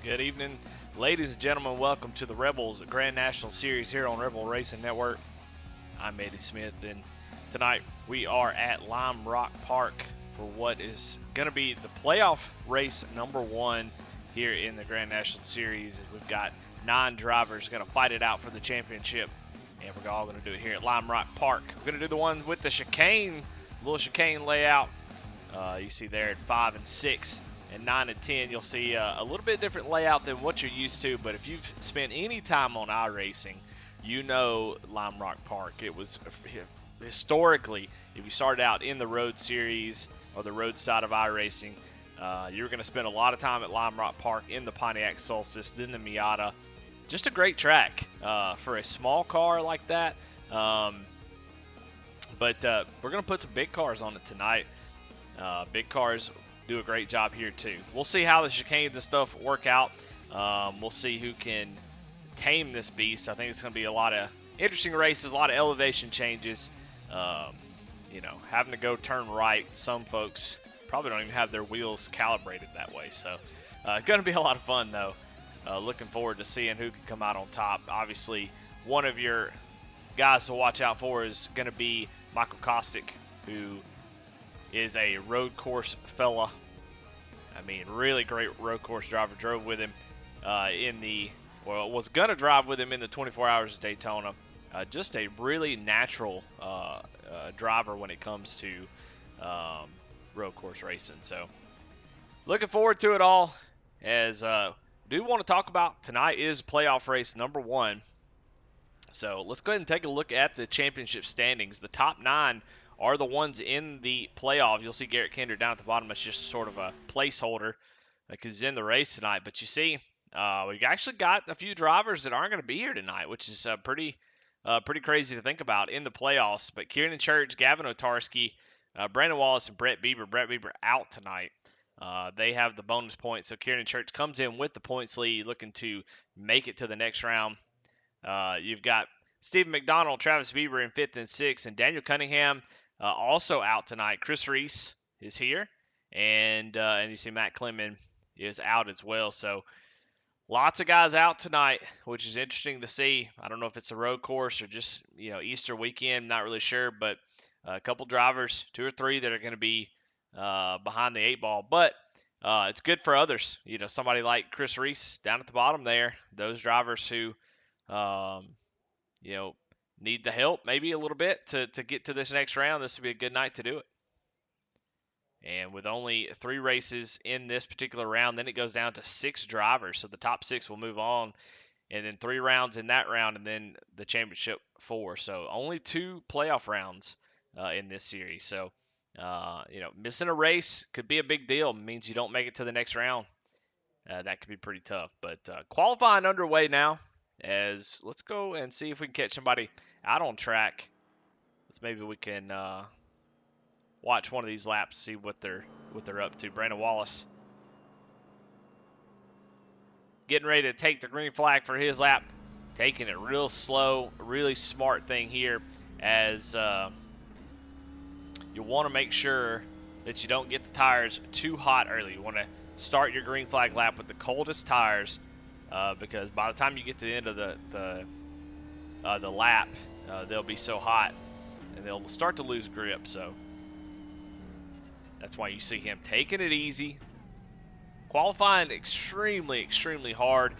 Good evening, ladies and gentlemen. Welcome to the Rebels Grand National Series here on Rebel Racing Network. I'm Eddie Smith, and tonight we are at Lime Rock Park for what is going to be the playoff race number one here in the Grand National Series. We've got 9 drivers going to fight it out for the championship, and we're all going to do it here at Lime Rock Park. We're going to do the one with the chicane, little chicane layout. You see there at 5 and 6. And 9 and 10, you'll see a little bit different layout than what you're used to. But if you've spent any time on iRacing, you know Lime Rock Park. It was historically, if you started out in the road series or the road side of iRacing, you're going to spend a lot of time at Lime Rock Park in the Pontiac Solstice, then the Miata. Just a great track for a small car like that. But we're going to put some big cars on it tonight. Big cars do a great job here too. We'll see how the chicanes and stuff work out. We'll see who can tame this beast. I think it's going to be a lot of interesting races, a lot of elevation changes. Having to go turn right. Some folks probably don't even have their wheels calibrated that way. So going to be a lot of fun though. Looking forward to seeing who can come out on top. Obviously, one of your guys to watch out for is going to be Michael Kostick, who is a road course fella. I mean, really great road course driver. Drove with him was going to drive with him in the 24 Hours of Daytona. Just a really natural driver when it comes to road course racing. So, looking forward to it all. As do want to talk about tonight is playoff race number one. So, let's go ahead and take a look at the championship standings. The top 9 are the ones in the playoff. You'll see Garrett Kinder down at the bottom. It's just sort of a placeholder because he's in the race tonight. But you see, we've actually got a few drivers that aren't going to be here tonight, which is pretty crazy to think about in the playoffs. But Kieran Church, Gavin Otarski, Brandon Wallace, and Brett Bieber. Brett Bieber out tonight. They have the bonus points. So Kieran Church comes in with the points lead, looking to make it to the next round. You've got Stephen McDonald, Travis Bieber in 5th and 6th, and Daniel Cunningham also out tonight. Chris Reese is here, and you see Matt Clemmen is out as well. So lots of guys out tonight, which is interesting to see. I don't know if it's a road course or just Easter weekend. Not really sure, but a couple drivers, 2 or 3 that are going to be behind the 8 ball. But it's good for others. Somebody like Chris Reese down at the bottom there. Those drivers who need the help maybe a little bit to get to this next round. This would be a good night to do it. And with only 3 races in this particular round, then it goes down to 6 drivers. So the top 6 will move on, and then 3 rounds in that round, and then the championship 4. So only 2 playoff rounds in this series. So, missing a race could be a big deal. It means you don't make it to the next round. That could be pretty tough. But qualifying underway now. Let's go and see if we can catch somebody out on track. Maybe we can watch one of these laps, see what they're up to. Brandon Wallace getting ready to take the green flag for his lap, taking it real slow. Really smart thing here, as you want to make sure that you don't get the tires too hot early. You want to start your green flag lap with the coldest tires. Because by the time you get to the end of the lap, they'll be so hot and they'll start to lose grip. So that's why you see him taking it easy, qualifying extremely, extremely hard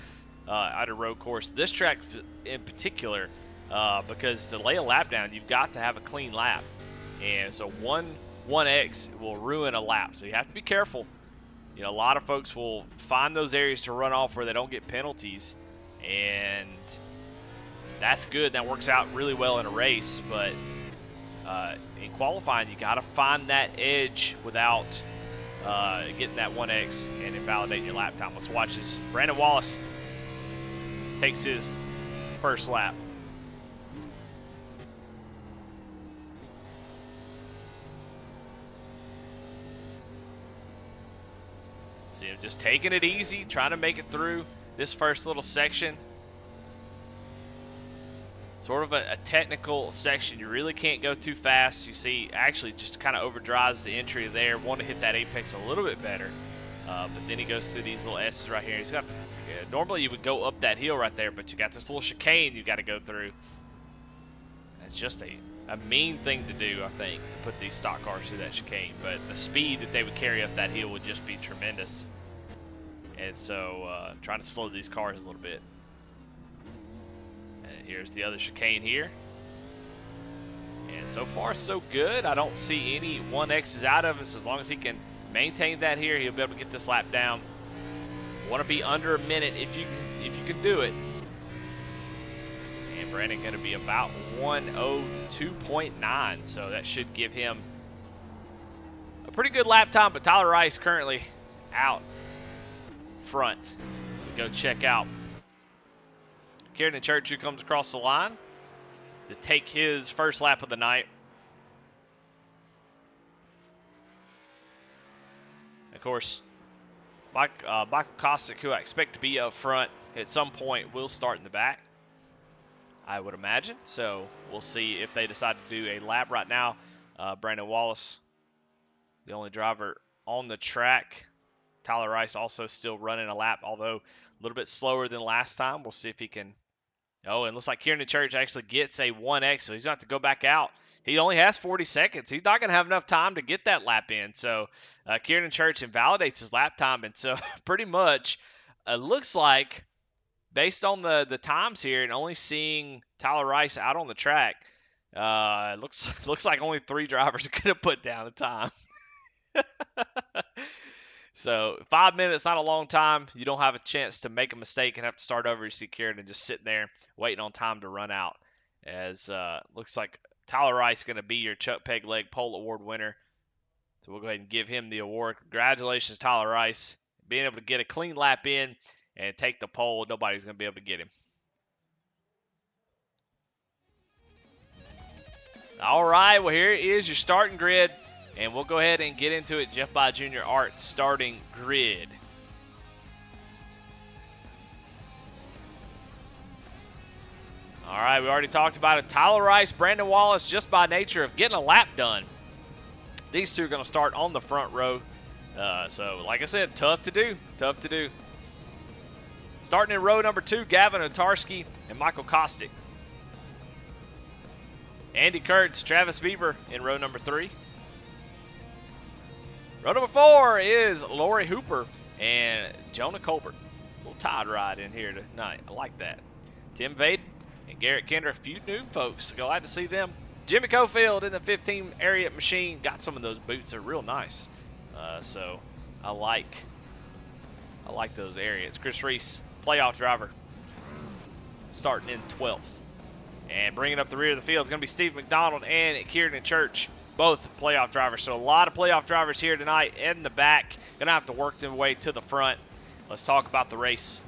at a road course. This track in particular, because to lay a lap down, you've got to have a clean lap, and so 1X will ruin a lap. So you have to be careful. A lot of folks will find those areas to run off where they don't get penalties, and that's good. That works out really well in a race, but in qualifying, you got to find that edge without getting that 1X and invalidating your lap time. Let's watch this. Brandon Wallace takes his first lap. Just taking it easy, trying to make it through this first little section. Sort of a technical section. You really can't go too fast. You see, actually just kind of overdrives the entry there. Want to hit that apex a little bit better. But then he goes through these little S's right here. He's got to, normally you would go up that hill right there, but you got this little chicane you got to go through. It's just a mean thing to do, I think, to put these stock cars through that chicane. But the speed that they would carry up that hill would just be tremendous. And so trying to slow these cars a little bit. And here's the other chicane here. And so far, so good. I don't see any 1Xs out of him. So as long as he can maintain that here, he'll be able to get this lap down. Want to be under a minute if you can do it. And Brandon going to be about 1:02.9, so that should give him a pretty good lap time. But Tyler Rice currently out front. We go check out Kieran Church, who comes across the line to take his first lap of the night. Of course, Michael Kostick, who I expect to be up front at some point, will start in the back, I would imagine. So we'll see if they decide to do a lap right now. Brandon Wallace, the only driver on the track. Tyler Rice also still running a lap, although a little bit slower than last time. We'll see if he can. Oh, and looks like Kieran Church actually gets a 1X, so he's going to have to go back out. He only has 40 seconds. He's not going to have enough time to get that lap in. So Kieran Church invalidates his lap time, and so pretty much it looks like, based on the times here and only seeing Tyler Rice out on the track, it looks like only 3 drivers are going to put down a time. So 5 minutes, not a long time. You don't have a chance to make a mistake and have to start over. You see Kieran just sitting there waiting on time to run out. As looks like Tyler Rice going to be your Chuck Peg Leg Pole Award winner. So we'll go ahead and give him the award. Congratulations, Tyler Rice, being able to get a clean lap in and take the pole. Nobody's going to be able to get him. All right, well, here is your starting grid. And we'll go ahead and get into it. Jeff By Jr. Art starting grid. All right, we already talked about it. Tyler Rice, Brandon Wallace, just by nature of getting a lap done. These two are going to start on the front row. So, like I said, tough to do. Tough to do. Starting in row number 2, Gavin Otarski and Michael Kostick. Andy Kurtz, Travis Bieber in row number 3. Row number 4 is Lori Hooper and Jonah Colbert. A little tide ride in here tonight. I like that. Tim Vaden and Garrett Kinder, a few new folks. Glad to see them. Jimmy Cofield in the 15 Ariat machine. Got some of those boots. They're real nice. So I like those Ariats. Chris Reese, playoff driver, starting in 12th. And bringing up the rear of the field is going to be Steve McDonald and Kieran Church. Both playoff drivers. So a lot of playoff drivers here tonight in the back. Going to have to work their way to the front. Let's talk about the race.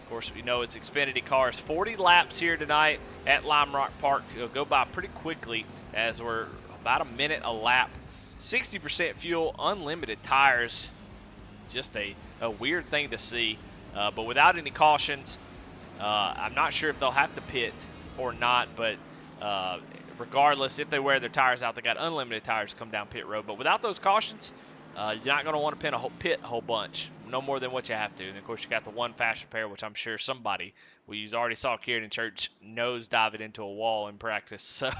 Of course, we know it's Xfinity cars. 40 laps here tonight at Lime Rock Park. It'll go by pretty quickly as we're about a minute a lap. 60% fuel, unlimited tires. Just a weird thing to see. But without any cautions, I'm not sure if they'll have to pit or not, but regardless, if they wear their tires out, they got unlimited tires to come down pit road. But without those cautions, you're not going to want to pit a whole bunch, no more than what you have to. And of course, you got the one fast repair, which I'm sure somebody we already saw Kieran Church nose dive it into a wall in practice. So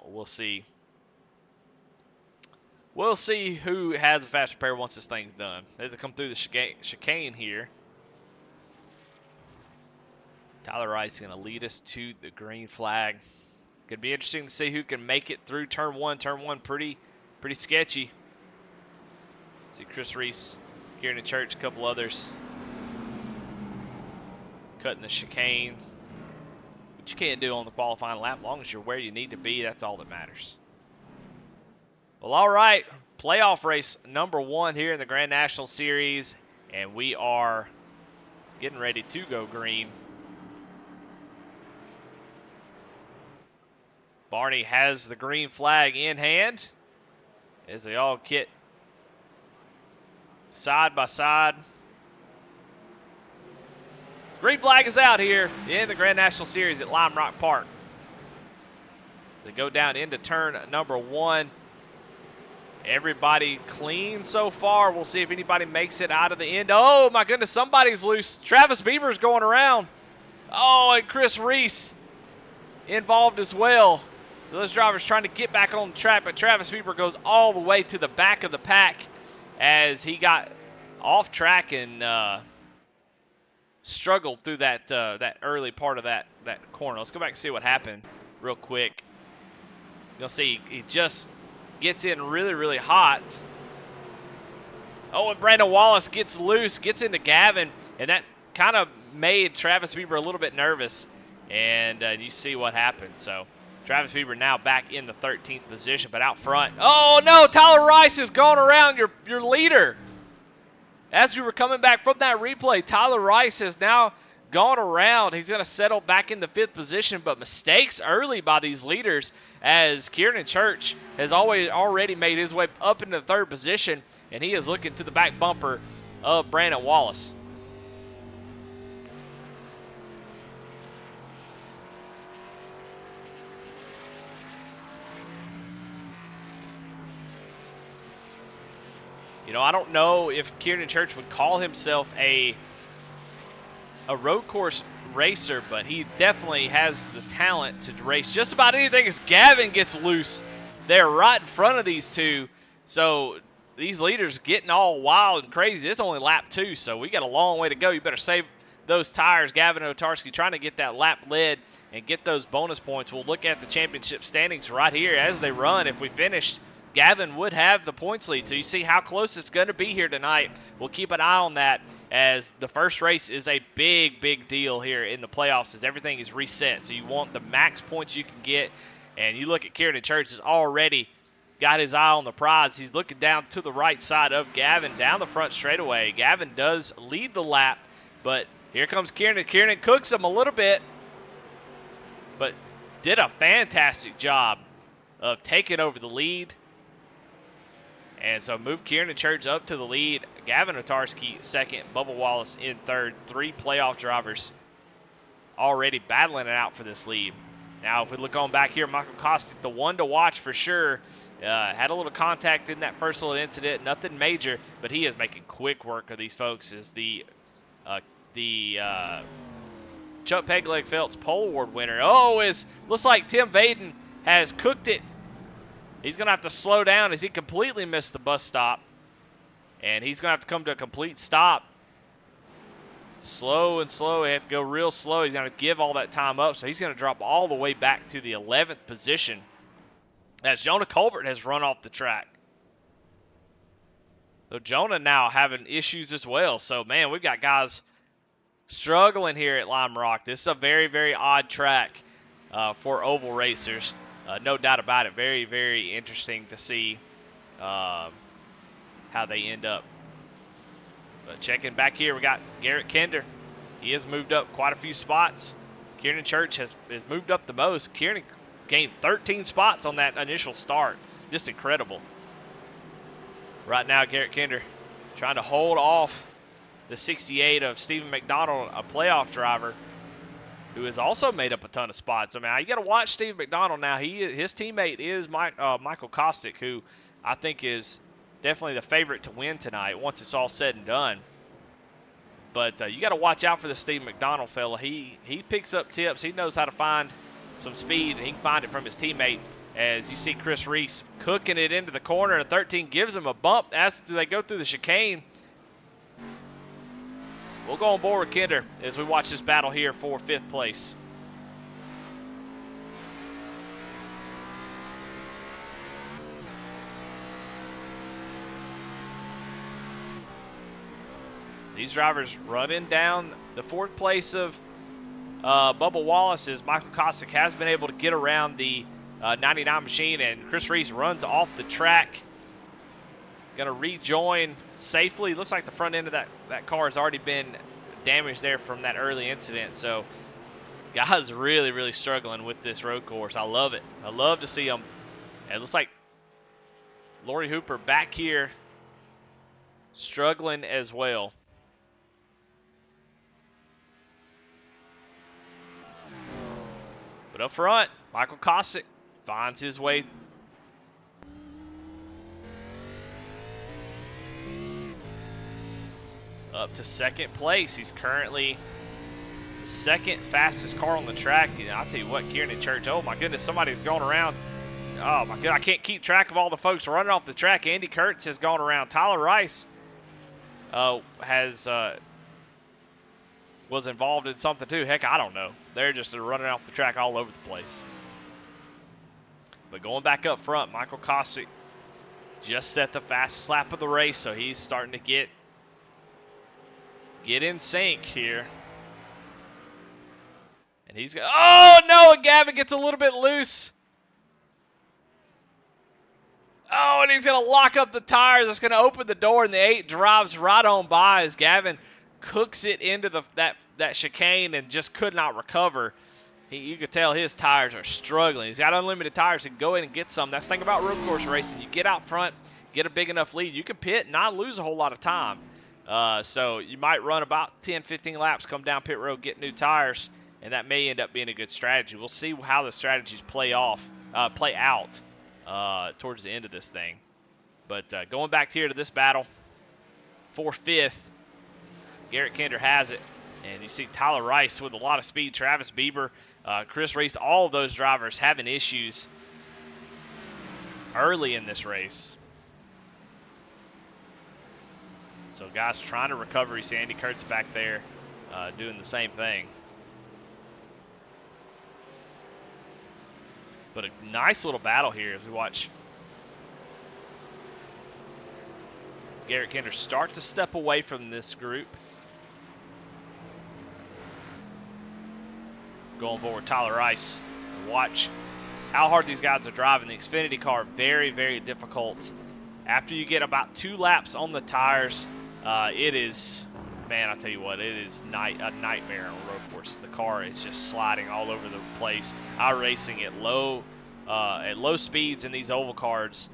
we'll see. We'll see who has a fast repair once this thing's done. As it come through the chicane here, Tyler Rice is going to lead us to the green flag. Could be interesting to see who can make it through turn one. Turn one pretty sketchy. See Chris Reese, Kieran Church, a couple others cutting the chicane. Which you can't do on the qualifying lap. As long as you're where you need to be, that's all that matters. Well, all right. Playoff race number 1 here in the Grand National Series. And we are getting ready to go green. Barney has the green flag in hand as they all get side by side. Green flag is out here in the Grand National Series at Lime Rock Park. They go down into turn number 1. Everybody clean so far. We'll see if anybody makes it out of the end. Oh, my goodness, somebody's loose. Travis Bieber's going around. Oh, and Chris Reese involved as well. So those drivers trying to get back on the track, but Travis Bieber goes all the way to the back of the pack as he got off track and struggled through that early part of that corner. Let's go back and see what happened real quick. You'll see he just gets in really, really hot. Oh, and Brandon Wallace gets loose, gets into Gavin, and that kind of made Travis Bieber a little bit nervous. And you see what happened. So Travis Bieber now back in the 13th position, but out front. Oh, no, Tyler Rice has gone around your leader. As we were coming back from that replay, Tyler Rice has now gone around. He's going to settle back in the 5th position, but mistakes early by these leaders as Kieran Church has already made his way up into the 3rd position, and he is looking to the back bumper of Brandon Wallace. You know, I don't know if Kieran Church would call himself a road course racer, but he definitely has the talent to race just about anything as Gavin gets loose there right in front of these two. So these leaders getting all wild and crazy. This is only lap 2, so we got a long way to go. You better save those tires. Gavin Otarski trying to get that lap led and get those bonus points. We'll look at the championship standings right here as they run. If we finished, Gavin would have the points lead. So you see how close it's going to be here tonight. We'll keep an eye on that as the first race is a big, big deal here in the playoffs as everything is reset. So you want the max points you can get. And you look at Kieran Church has already got his eye on the prize. He's looking down to the right side of Gavin down the front straightaway. Gavin does lead the lap, but here comes Kieran. Kieran cooks him a little bit, but did a fantastic job of taking over the lead. And so move Kieran Church up to the lead. Gavin Otarski 2nd, Bubba Wallace in 3rd. 3 playoff drivers already battling it out for this lead. Now, if we look on back here, Michael Kostick, the one to watch for sure. Had a little contact in that first little incident, nothing major, but he is making quick work of these folks as the Chuck Pegleg Phelps Pole Award winner. Oh, looks like Tim Vaden has cooked it. He's going to have to slow down as he completely missed the bus stop. And he's going to have to come to a complete stop. Slow and slow. He has to go real slow. He's going to give all that time up. So he's going to drop all the way back to the 11th position as Jonah Colbert has run off the track. So Jonah now having issues as well. So, man, we've got guys struggling here at Lime Rock. This is a very, very odd track for oval racers. No doubt about it. Very, very interesting to see how they end up. But checking back here, we got Garrett Kinder. He has moved up quite a few spots. Kieran Church has moved up the most. Kieran gained 13 spots on that initial start. Just incredible. Right now, Garrett Kinder trying to hold off the 68 of Stephen McDonald, a playoff driver, who has also made up a ton of spots. I mean, you got to watch Steve McDonald now. His teammate is Michael Kostick, who I think is definitely the favorite to win tonight once it's all said and done. But you got to watch out for the Steve McDonald fella. He picks up tips. He knows how to find some speed, and he can find it from his teammate. As you see Chris Reese cooking it into the corner, and 13 gives him a bump as they go through the chicane. We'll go on board with Kinder as we watch this battle here for 5th place. These drivers running down the 4th place of Bubba Wallace as Michael Kostick has been able to get around the 99 machine, and Chris Reese runs off the track. Going to rejoin safely. Looks like the front end of that car has already been damaged there from that early incident. So guys really, really struggling with this road course. I love it. I love to see them. It looks like Lori Hooper back here struggling as well. But up front, Michael Kostick finds his way up to second place. He's currently the second fastest car on the track. I'll tell you what, Kieran Church, oh my goodness, somebody's going around. Oh my god, I can't keep track of all the folks running off the track. Andy Kurtz has gone around. Tyler Rice was involved in something too. Heck, I don't know. They're just running off the track all over the place. But going back up front, Michael Kostick just set the fastest lap of the race, so he's starting to get in sync here. And he's going, oh no, and Gavin gets a little bit loose. Oh, and he's going to lock up the tires. It's going to open the door, and the 8 drives right on by as Gavin cooks it into that chicane and just could not recover. You could tell his tires are struggling. He's got unlimited tires. He can go in and get some. That's the thing about road course racing. You get out front, get a big enough lead, you can pit and not lose a whole lot of time. So you might run about 10, 15 laps, come down pit road, get new tires, and that may end up being a good strategy. We'll see how the strategies play out towards the end of this thing. But going back here to this battle, for 5th, Garrett Kinder has it. And you see Tyler Rice with a lot of speed, Travis Bieber, Chris Reese, all of those drivers having issues early in this race. So guys trying to recover. You see Andy Kurtz back there doing the same thing. But a nice little battle here as we watch Garrett Kinder start to step away from this group. Going forward, Tyler Rice. Watch how hard these guys are driving. The Xfinity car, very, very difficult. After you get about 2 laps on the tires, it is, man, I tell you what, it is a nightmare on a road course. The car is just sliding all over the place. iRacing at low speeds in these oval cars,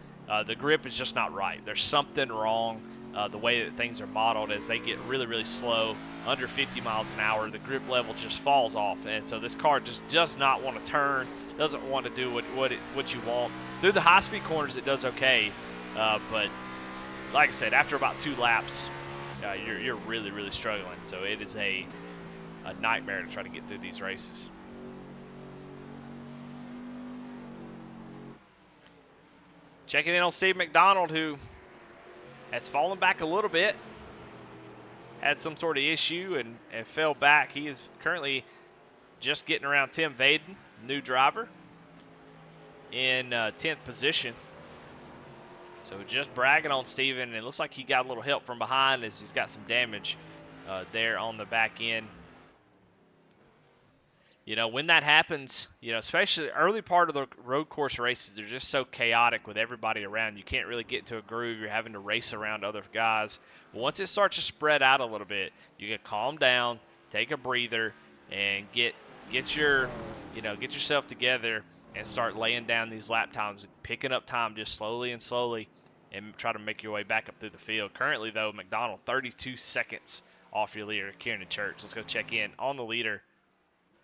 the grip is just not right. There's something wrong. The way that things are modeled as they get really, really slow, under 50 miles an hour, the grip level just falls off. And so this car just does not want to turn, doesn't want to do what you want. Through the high-speed corners, it does okay. But like I said, after about 2 laps, you're really, really struggling. So it is a nightmare to try to get through these races. Checking in on Steve McDonald, who has fallen back a little bit. Had some sort of issue and fell back. He is currently just getting around Tim Vaden, new driver, in 10th position. So just bragging on Steven, and it looks like he got a little help from behind as he's got some damage there on the back end. You know, when that happens, you know, especially the early part of the road course races, they're just so chaotic with everybody around. You can't really get into a groove. You're having to race around other guys. But once it starts to spread out a little bit, you can calm down, take a breather, and get yourself together and start laying down these lap times, picking up time just slowly and slowly, and try to make your way back up through the field. Currently, though, McDonald 32 seconds off your leader, Kieran Church. Let's go check in on the leader,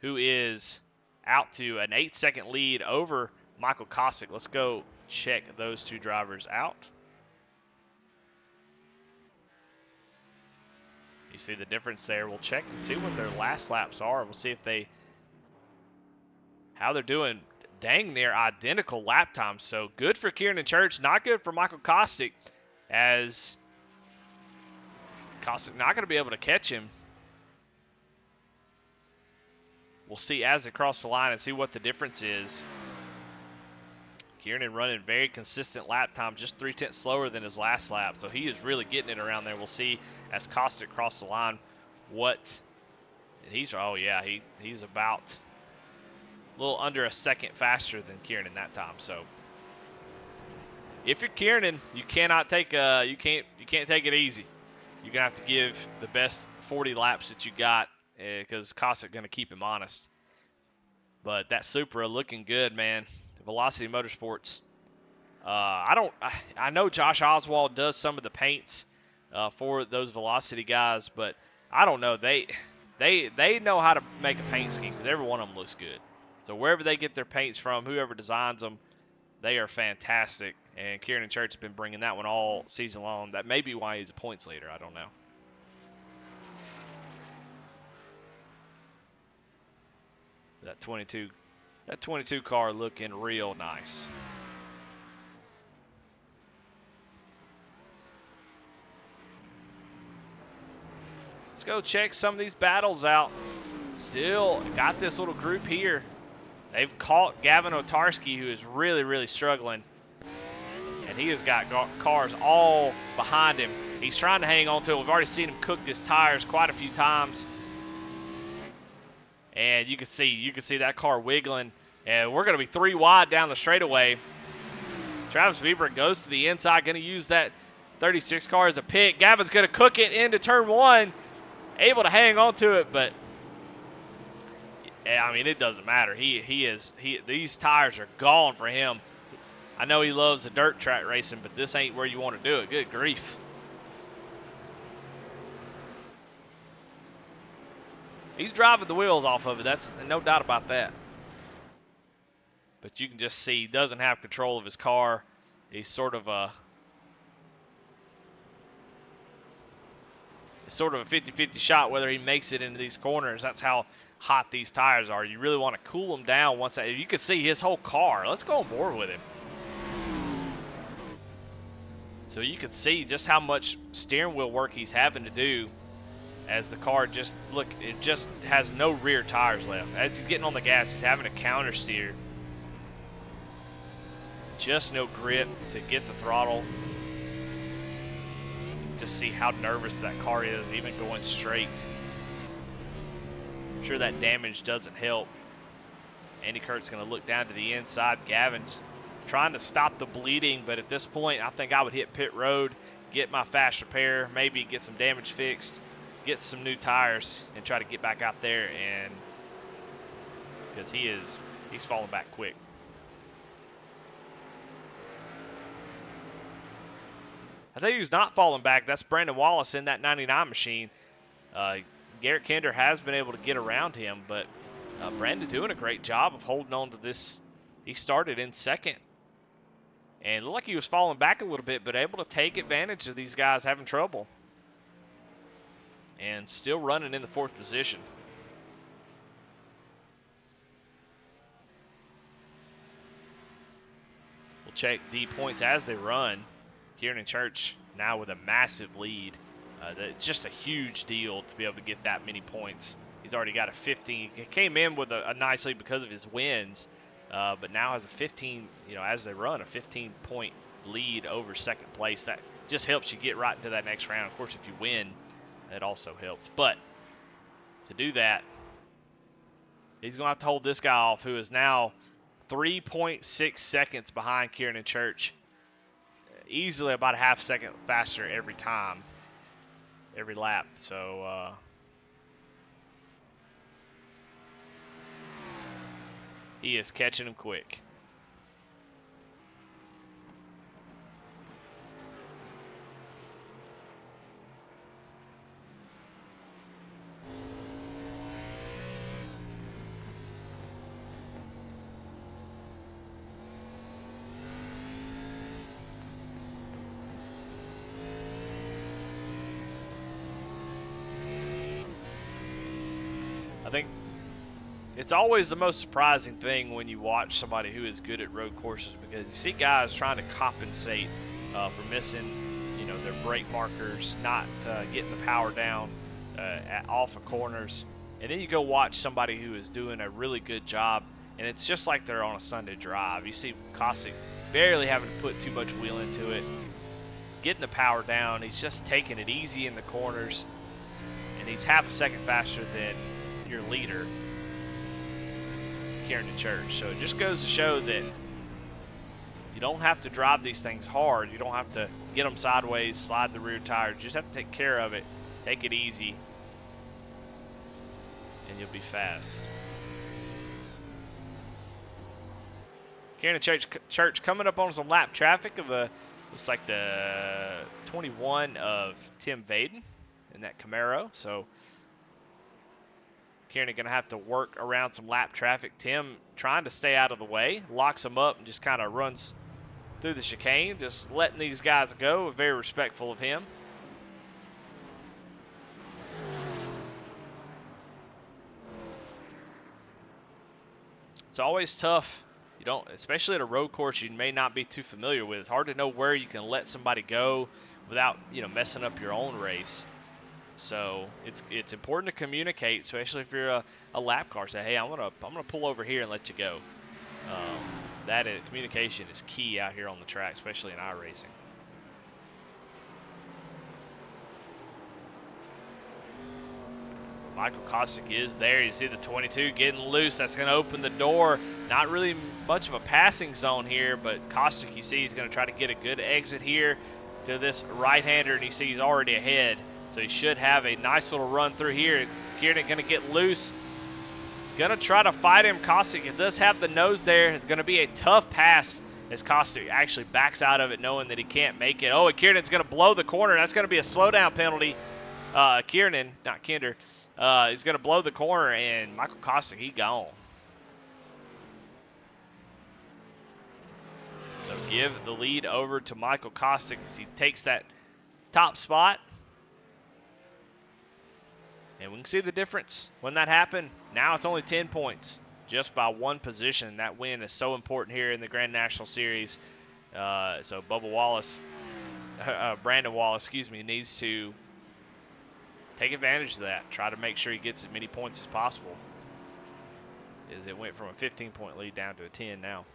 who is out to an 8-second lead over Michael Kostick. Let's go check those 2 drivers out. You see the difference there. We'll check and see what their last laps are. We'll see if how they're doing. Dang near identical lap times. So good for Kieran Church, not good for Michael Kostick, as Kostick not going to be able to catch him. We'll see as they cross the line and see what the difference is. Kieran running very consistent lap time, just 0.3 slower than his last lap. So he is really getting it around there. We'll see as Kostick cross the line he's about a little under a second faster than Kieran in that time. So if you're Kieran, you cannot take you can't take it easy. You're gonna have to give the best 40 laps that you got, because Kostick going to keep him honest. But that Supra looking good, man. Velocity Motorsports. I know Josh Oswald does some of the paints for those Velocity guys, but I don't know. They know how to make a paint scheme, because every one of them looks good. So wherever they get their paints from, whoever designs them, they are fantastic. And Kieran Church has been bringing that one all season long. That may be why he's a points leader. I don't know. That 22 car looking real nice. Let's go check some of these battles out. Still got this little group here. They've caught Gavin Otarski, who is really, really struggling. And he has got cars all behind him. He's trying to hang on to it. We've already seen him cook his tires quite a few times. And you can see that car wiggling. And we're going to be 3 wide down the straightaway. Travis Bieber goes to the inside, going to use that 36 car as a pick. Gavin's going to cook it into turn 1. Able to hang on to it, but yeah, I mean, it doesn't matter. These tires are gone for him. I know he loves the dirt track racing, but this ain't where you want to do it. Good grief. He's driving the wheels off of it. That's no doubt about that. But you can just see he doesn't have control of his car. He's sort of a 50-50 shot whether he makes it into these corners. That's how hot these tires are. You really want to cool them down once you can see his whole car. Let's go on board with him. So you can see just how much steering wheel work he's having to do as the car it just has no rear tires left. As he's getting on the gas, he's having to counter steer. Just no grip to get the throttle. Just see how nervous that car is, even going straight. I'm sure that damage doesn't help. Andy Kurt's going to look down to the inside. Gavin's trying to stop the bleeding, but at this point, I think I would hit pit road, get my fast repair, maybe get some damage fixed, get some new tires, and try to get back out there. And because he's falling back quick. I think he's not falling back. That's Brandon Wallace in that 99 machine. Garrett Kinder has been able to get around him, but Brandon doing a great job of holding on to this. He started in second. And looked like he was falling back a little bit, but able to take advantage of these guys having trouble. And still running in the 4th position. We'll check the points as they run. Kieran Church now with a massive lead. It's just a huge deal to be able to get that many points. He's already got a 15. He came in with a nice lead because of his wins, but now has a 15, as they run, a 15-point lead over second place. That just helps you get right into that next round. Of course, if you win, that also helps. But to do that, he's going to have to hold this guy off, who is now 3.6 seconds behind Kieran Church. Easily about a half second faster every time, every lap. So he is catching him quick. I think it's always the most surprising thing when you watch somebody who is good at road courses, because you see guys trying to compensate for missing, their brake markers, not getting the power down off of corners, and then you go watch somebody who is doing a really good job, and it's just like they're on a Sunday drive. You see Kosick barely having to put too much wheel into it, getting the power down. He's just taking it easy in the corners, and he's half a second faster than your leader, Kieran Church. So it just goes to show that you don't have to drive these things hard. You don't have to get them sideways, slide the rear tire. You just have to take care of it, take it easy, and you'll be fast. Kieran Church coming up on some lap traffic of looks like the 21 of Tim Vaden in that Camaro. So Kieran going to have to work around some lap traffic. Tim trying to stay out of the way, locks him up and just kind of runs through the chicane, just letting these guys go. Very respectful of him. it's always tough. You don't, especially at a road course you may not be too familiar with. It's hard to know where you can let somebody go without, messing up your own race. So it's important to communicate, especially if you're a lap car. Say, hey, I'm gonna pull over here and let you go. Communication is key out here on the track, especially in iRacing. Michael Kostick is there. You see the 22 getting loose. That's going to open the door. Not really much of a passing zone here, but Kostick, you see, he's going to try to get a good exit here to this right-hander, and you see he's already ahead. So he should have a nice little run through here. Kieran going to get loose. Going to try to fight him. Kostick, it does have the nose there. It's going to be a tough pass as Kostick actually backs out of it knowing that he can't make it. Oh, and Kieran's going to blow the corner. That's going to be a slowdown penalty. Kieran, not Kinder. He's going to blow the corner, and Michael Kostick, he gone. So give the lead over to Michael Kostick as he takes that top spot. And we can see the difference when that happened. Now it's only 10 points just by one position. That win is so important here in the Grand National Series. So Brandon Wallace, needs to take advantage of that. Try to make sure he gets as many points as possible. As it went from a 15-point lead down to a 10 now.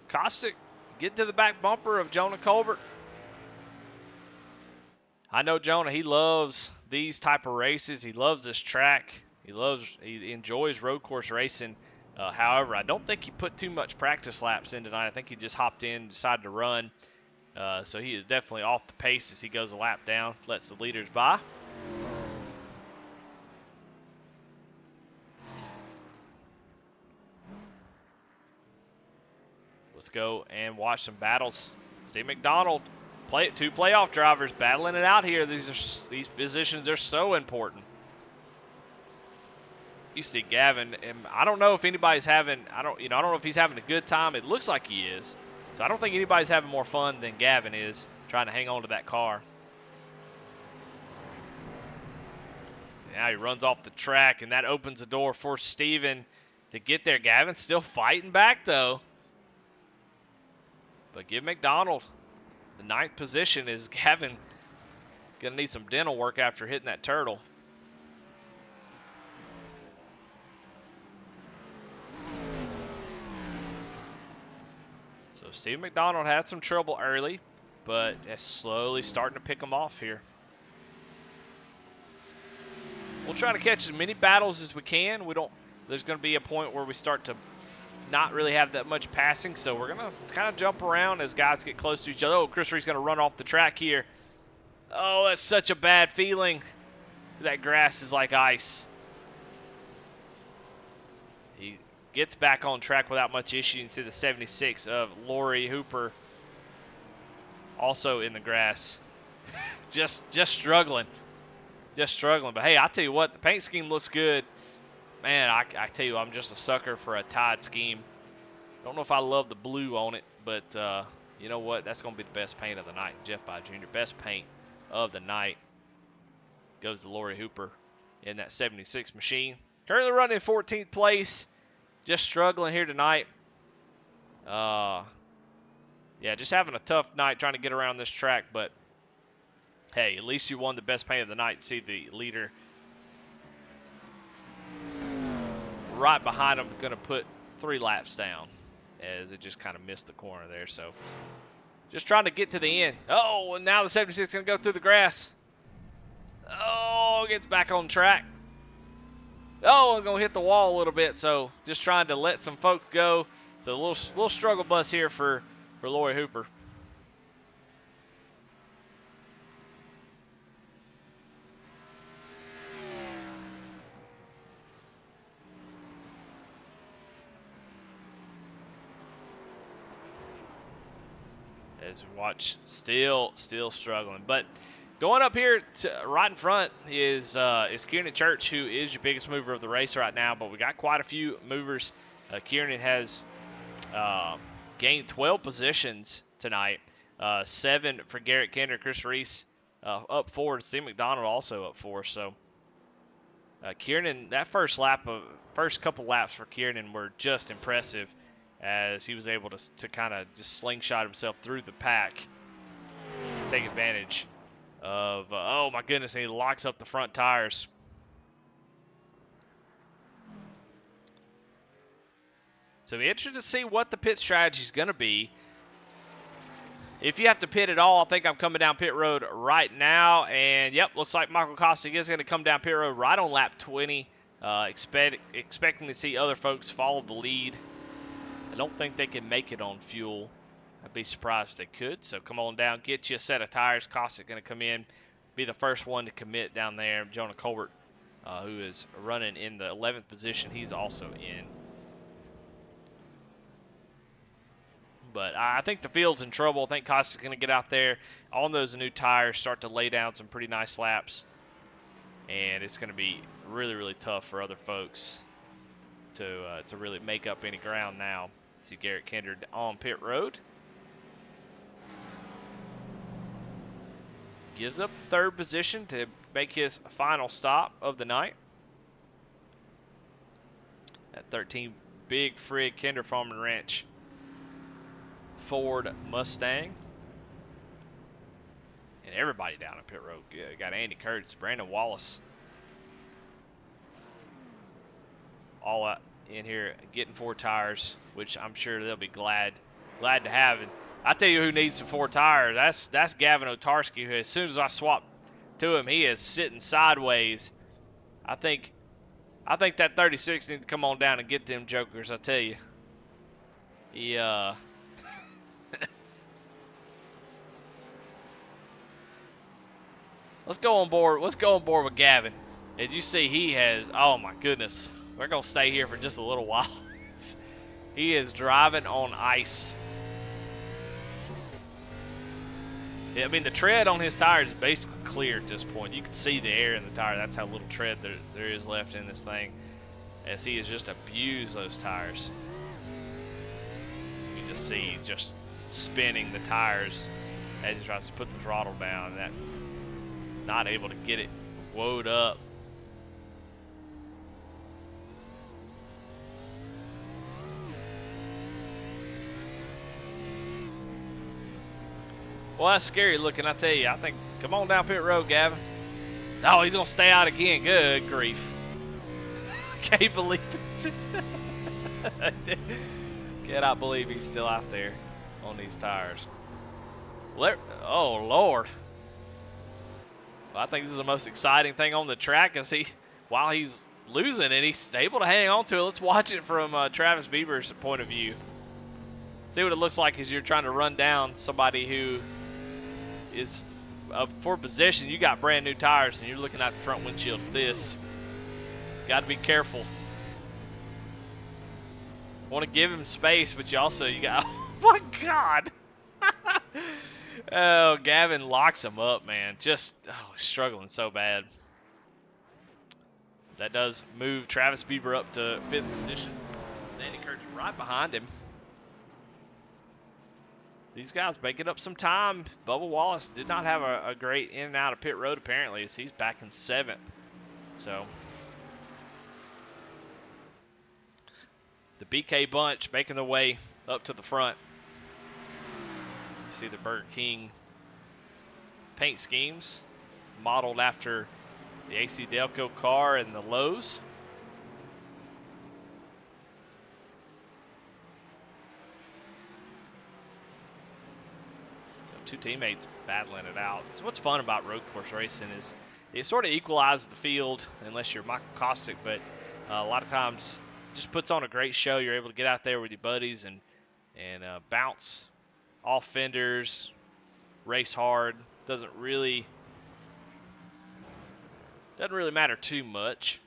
Kostick get to the back bumper of Jonah Colbert. I know Jonah, he loves these type of races. He loves this track. He enjoys road course racing. However, I don't think he put too much practice laps in tonight. I think he just hopped in, decided to run. So he is definitely off the pace as he goes a lap down, lets the leaders by. Let's go and watch some battles. Steve McDonald, two playoff drivers battling it out here. These positions are so important. You see Gavin, and I don't know if anybody's having, I don't know if he's having a good time. It looks like he is. So I don't think anybody's having more fun than Gavin is trying to hang on to that car. Now he runs off the track, and that opens the door for Steven to get there. Gavin's still fighting back, though. But give McDonald the 9th position. Is Gavin going to need some dental work after hitting that turtle? So Steve McDonald had some trouble early, but is slowly starting to pick them off here. We'll try to catch as many battles as we can. There's going to be a point where we start to not really have that much passing, so we're going to kind of jump around as guys get close to each other. Oh, Chris Reed's going to run off the track here. Oh, that's such a bad feeling. That grass is like ice. He gets back on track without much issue. You can see the 76 of Lori Hooper also in the grass. just struggling. Just struggling. But, hey, I tell you what, the paint scheme looks good. Man, I tell you, I'm just a sucker for a Tide scheme. Don't know if I love the blue on it, but you know what? That's going to be the best paint of the night. Jeff By Jr., best paint of the night goes to Lori Hooper in that 76 machine. Currently running 14th place. Just struggling here tonight. Yeah, just having a tough night trying to get around this track, but hey, at least you won the best paint of the night. See the leader right behind him, going to put 3 laps down as it just kind of missed the corner there. So just trying to get to the end. Oh, and now the 76 is going to go through the grass. Oh, gets back on track. Oh, I'm going to hit the wall a little bit. So just trying to let some folks go. So a little struggle bus here for Lori Hooper. As we watch, still struggling. But going up here to right in front is Kieran Church, who is your biggest mover of the race right now. But we got quite a few movers. Kieran has gained 12 positions tonight. 7 for Garrett Kinder, Chris Reese up 4, Steve McDonald also up 4. So Kiernan, that first couple laps for Kiernan were just impressive, as he was able to kind of just slingshot himself through the pack, take advantage of, oh my goodness, and he locks up the front tires. So it'll be interesting to see what the pit strategy is going to be. If you have to pit at all, I think I'm coming down pit road right now. And, yep, looks like Michael Kostick is going to come down pit road right on lap 20. Expecting to see other folks follow the lead. I don't think they can make it on fuel. I'd be surprised if they could. So come on down, get you a set of tires. Kostick going to come in, be the first one to commit down there. Jonah Colbert, who is running in the 11th position, he's also in. But I think the field's in trouble. I think Kostick's going to get out there on those new tires, start to lay down some pretty nice laps. And it's going to be really, really tough for other folks to really make up any ground now. See Garrett Kinder on pit road. Gives up third position to make his final stop of the night. That 13 Big Frig Kinder Farm and Ranch Ford Mustang. And everybody down at pit road. You got Andy Kurtz, Brandon Wallace, all out in here getting 4 tires, which I'm sure they'll be glad to have. And I tell you who needs some 4 tires. That's Gavin Otarski, who as soon as I swap to him, he is sitting sideways. I think that 36 needs to come on down and get them jokers. I tell you, he Let's go on board with Gavin. As you see, he has, oh my goodness, we're going to stay here for just a little while. He is driving on ice. I mean, the tread on his tires is basically clear at this point. You can see the air in the tire. That's how little tread there is left in this thing, as he has just abused those tires. You just see he's just spinning the tires as he tries to put the throttle down. That not able to get it woed up. Well, that's scary looking, I tell you. I think, come on down pit road, Gavin. Oh, he's going to stay out again. Good grief. Can't believe it. Cannot believe he's still out there on these tires. Oh, Lord. Well, I think this is the most exciting thing on the track, is while he's losing it, he's able to hang on to it. Let's watch it from Travis Bieber's point of view. See what it looks like as you're trying to run down somebody who is for position. You got brand new tires and you're looking at the front windshield of this. Got to be careful. Want to give him space, but you got, oh my God. Oh, Gavin locks him up, man. Just struggling so bad. That does move Travis Bieber up to 5th position. Danny Kurtz right behind him. These guys making up some time. Bubba Wallace did not have a great in and out of pit road, apparently, as he's back in 7th. So the BK bunch making their way up to the front. You see the Burger King paint schemes modeled after the AC Delco car and the Lowe's. Two teammates battling it out. So what's fun about road course racing is it sort of equalizes the field, unless you're Michael Kostick, but a lot of times just puts on a great show. You're able to get out there with your buddies and bounce off fenders, race hard. Doesn't really matter too much.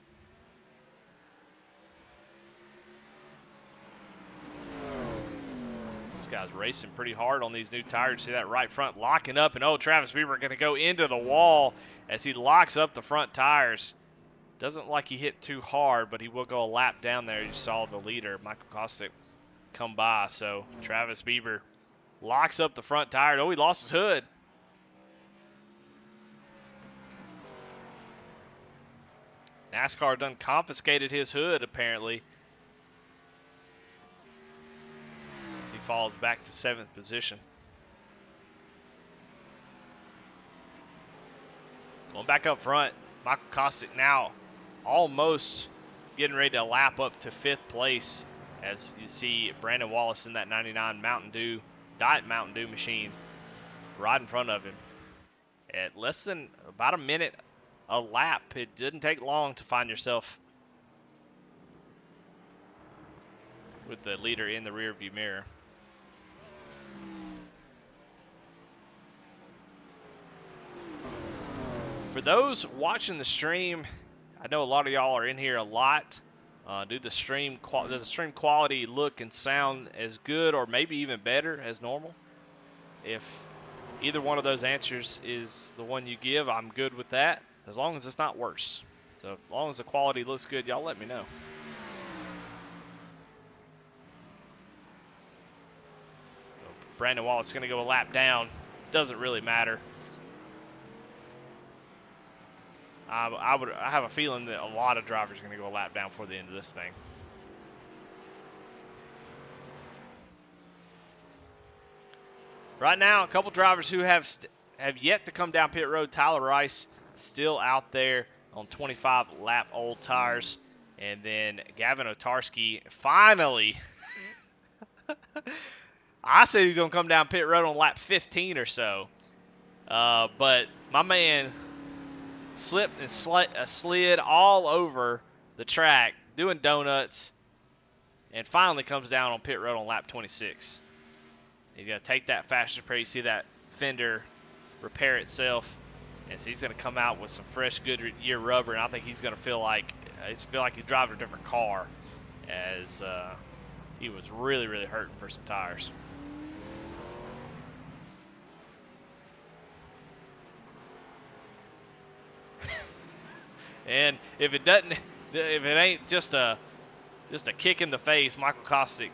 Guys racing pretty hard on these new tires. See that right front locking up, and Travis Bieber going to go into the wall as he locks up the front tires. Doesn't look like he hit too hard, but he will go a lap down there. You saw the leader, Michael Kostick, come by. So Travis Bieber locks up the front tire. Oh, he lost his hood. NASCAR done confiscated his hood, apparently, as he falls back to 7th position. Going back up front, Michael Kostick now almost getting ready to lap up to 5th place, as you see Brandon Wallace in that 99 Diet Mountain Dew machine right in front of him. At less than about a minute a lap, it didn't take long to find yourself with the leader in the rearview mirror. For those watching the stream, I know a lot of y'all are in here a lot. Does the stream quality look and sound as good or maybe even better as normal? If either one of those answers is the one you give, I'm good with that, as long as it's not worse. So as long as the quality looks good, y'all let me know. So Brandon Wallace is going to go a lap down. Doesn't really matter. I have a feeling that a lot of drivers are going to go a lap down before the end of this thing. Right now, a couple drivers who have yet to come down pit road. Tyler Rice still out there on 25 lap old tires, and then Gavin Otarski finally. I said he's going to come down pit road on lap 15 or so, but my man slipped and slid all over the track doing donuts, and finally comes down on pit road on lap 26. He's going to take that faster pair. You see that fender repair itself, and so he's going to come out with some fresh Goodyear rubber, and I think he's going to feel like he's driving a different car, as he was really, really hurting for some tires. And if it ain't just a kick in the face, Michael Kostick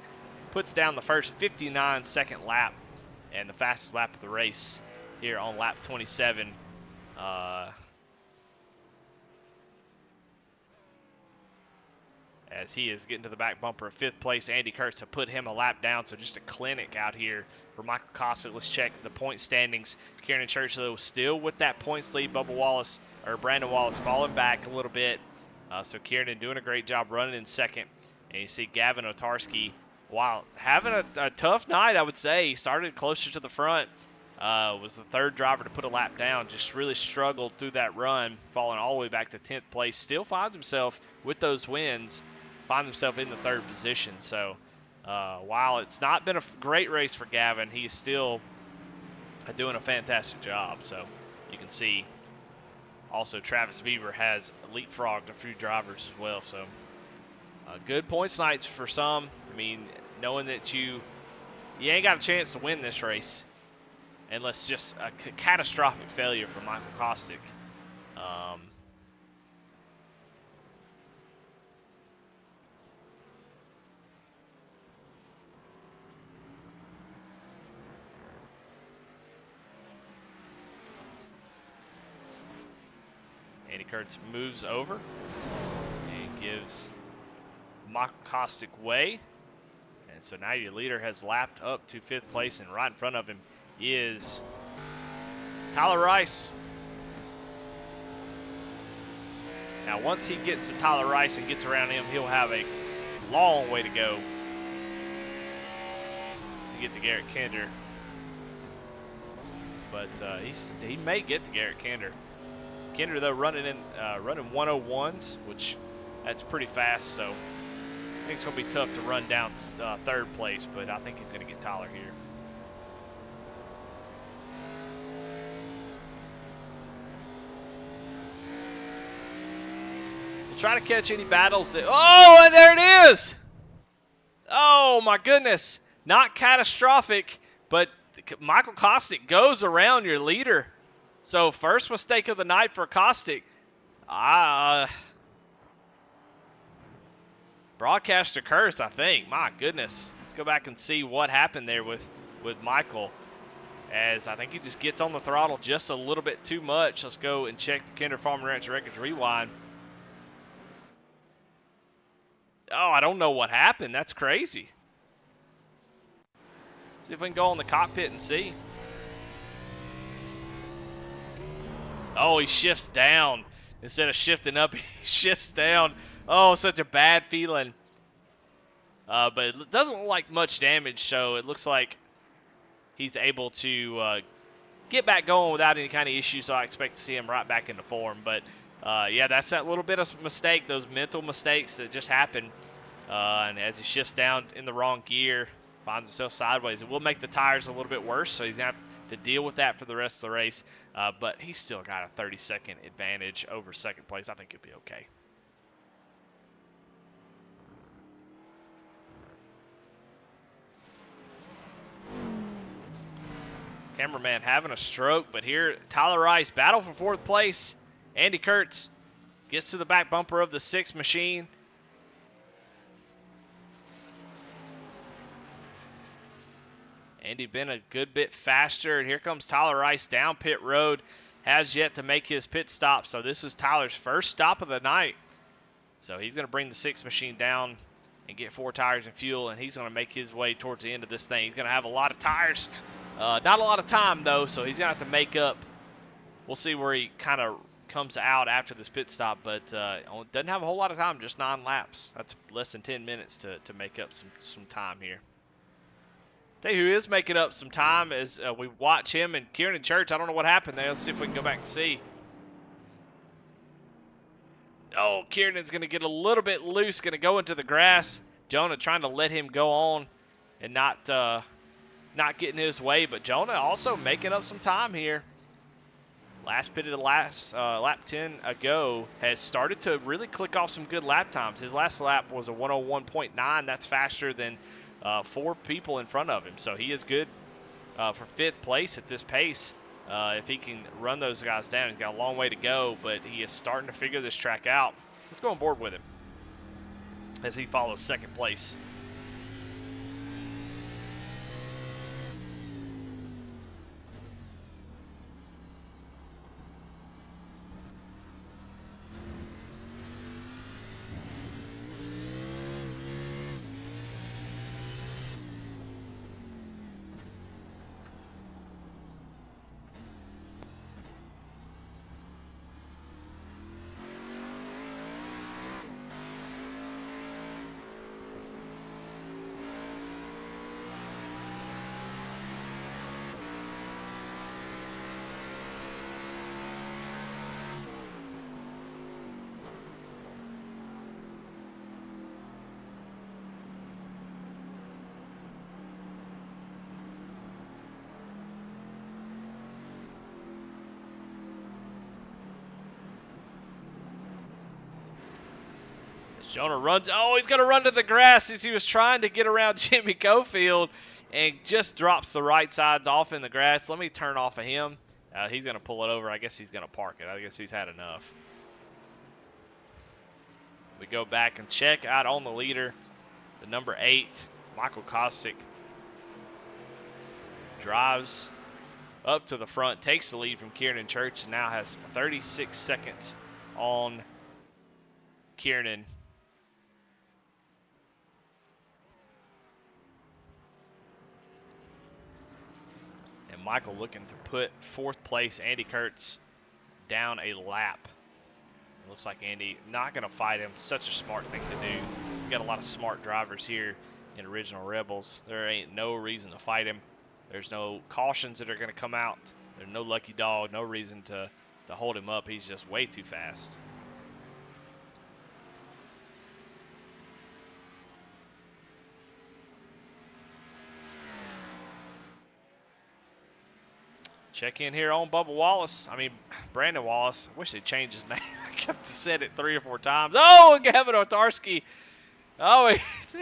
puts down the first 59-second lap and the fastest lap of the race here on lap 27. As he is getting to the back bumper of 5th place. Andy Kurtz have put him a lap down, so just a clinic out here for Michael Kostick. Let's check the point standings. Kieran Churchill still with that points lead. Brandon Wallace falling back a little bit. So Kieran doing a great job running in 2nd. And you see Gavin Otarski, while having a tough night, I would say. He started closer to the front. Was the 3rd driver to put a lap down. Just really struggled through that run, falling all the way back to 10th place. Still finds himself with those wins, finds himself in the 3rd position. So while it's not been a great race for Gavin, he's still doing a fantastic job. So you can see also Travis Beaver has leapfrogged a few drivers as well. So good points nights for some. I mean, knowing that you ain't got a chance to win this race unless just a catastrophic failure for Michael Kostick. Andy Kurtz moves over and gives Michael Kostick way. And so now your leader has lapped up to 5th place, and right in front of him is Tyler Rice. Now, once he gets to Tyler Rice and gets around him, he'll have a long way to go to get to Garrett Kinder. But he may get to Garrett Kinder. Kinder, though, running 101s, which that's pretty fast, so I think it's going to be tough to run down 3rd place, but I think he's going to get Tyler here. We'll try to catch any battles that... Oh, and there it is! Oh, my goodness. Not catastrophic, but Michael Kostick goes around your leader. So first mistake of the night for Kostick. Broadcaster curse, I think. My goodness. Let's go back and see what happened there with with Michael, as I think he just gets on the throttle just a little bit too much. Let's go and check the Kinder Farm Ranch Records Rewind. Oh, I don't know what happened. That's crazy. See if we can go in the cockpit and see. Oh, he shifts down. Instead of shifting up, he shifts down. Oh, such a bad feeling. But it doesn't look like much damage, so it looks like he's able to get back going without any kind of issues, so I expect to see him right back into form. But, yeah, that's that little bit of mistake, those mental mistakes that just happen. And as he shifts down in the wrong gear, finds himself sideways, it will make the tires a little bit worse, so he's going to have to deal with that for the rest of the race. But he's still got a 30-second advantage over second place. I think he'll be okay. Cameraman having a stroke, but here Tyler Rice battle for fourth place. Andy Kurtz gets to the back bumper of the 6 machine. Andy been a good bit faster, and here comes Tyler Rice down pit road. Has yet to make his pit stop, so this is Tyler's first stop of the night. So he's going to bring the 6 machine down and get 4 tires and fuel, and he's going to make his way towards the end of this thing. He's going to have a lot of tires. Not a lot of time, though, so he's going to have to make up. We'll see where he kind of comes out after this pit stop, but doesn't have a whole lot of time, just 9 laps. That's less than 10 minutes to make up some time here. Tell you who is making up some time as we watch him and Kieran Church. I don't know what happened there. Let's see if we can go back and see. Oh, Kieran's going to get a little bit loose, going to go into the grass. Jonah trying to let him go on and not get in his way, but Jonah also making up some time here. Last pit of the lap 10 ago has started to really click off some good lap times. His last lap was a 101.9. That's faster than 4 people in front of him. So he is good for 5th place at this pace. If he can run those guys down, he's got a long way to go, but he is starting to figure this track out. Let's go on board with him as he follows 2nd place. Jonah runs. Oh, he's going to run to the grass as he was trying to get around Jimmy Cofield and just drops the right sides off in the grass. Let me turn off of him. He's going to pull it over. I guess he's going to park it. I guess he's had enough. We go back and check out on the leader. The number 8, Michael Kostick, drives up to the front, takes the lead from Kieran Church, and now has 36 seconds on Kieran. Michael looking to put 4th place Andy Kurtz down a lap. It looks like Andy not going to fight him. Such a smart thing to do. We've got a lot of smart drivers here in Original Rebels. There ain't no reason to fight him. There's no cautions that are going to come out. There's no lucky dog, no reason to hold him up. He's just way too fast. Check in here on Brandon Wallace. I wish they'd change his name. I kept said it 3 or 4 times. Oh, Gavin Otarski. Oh,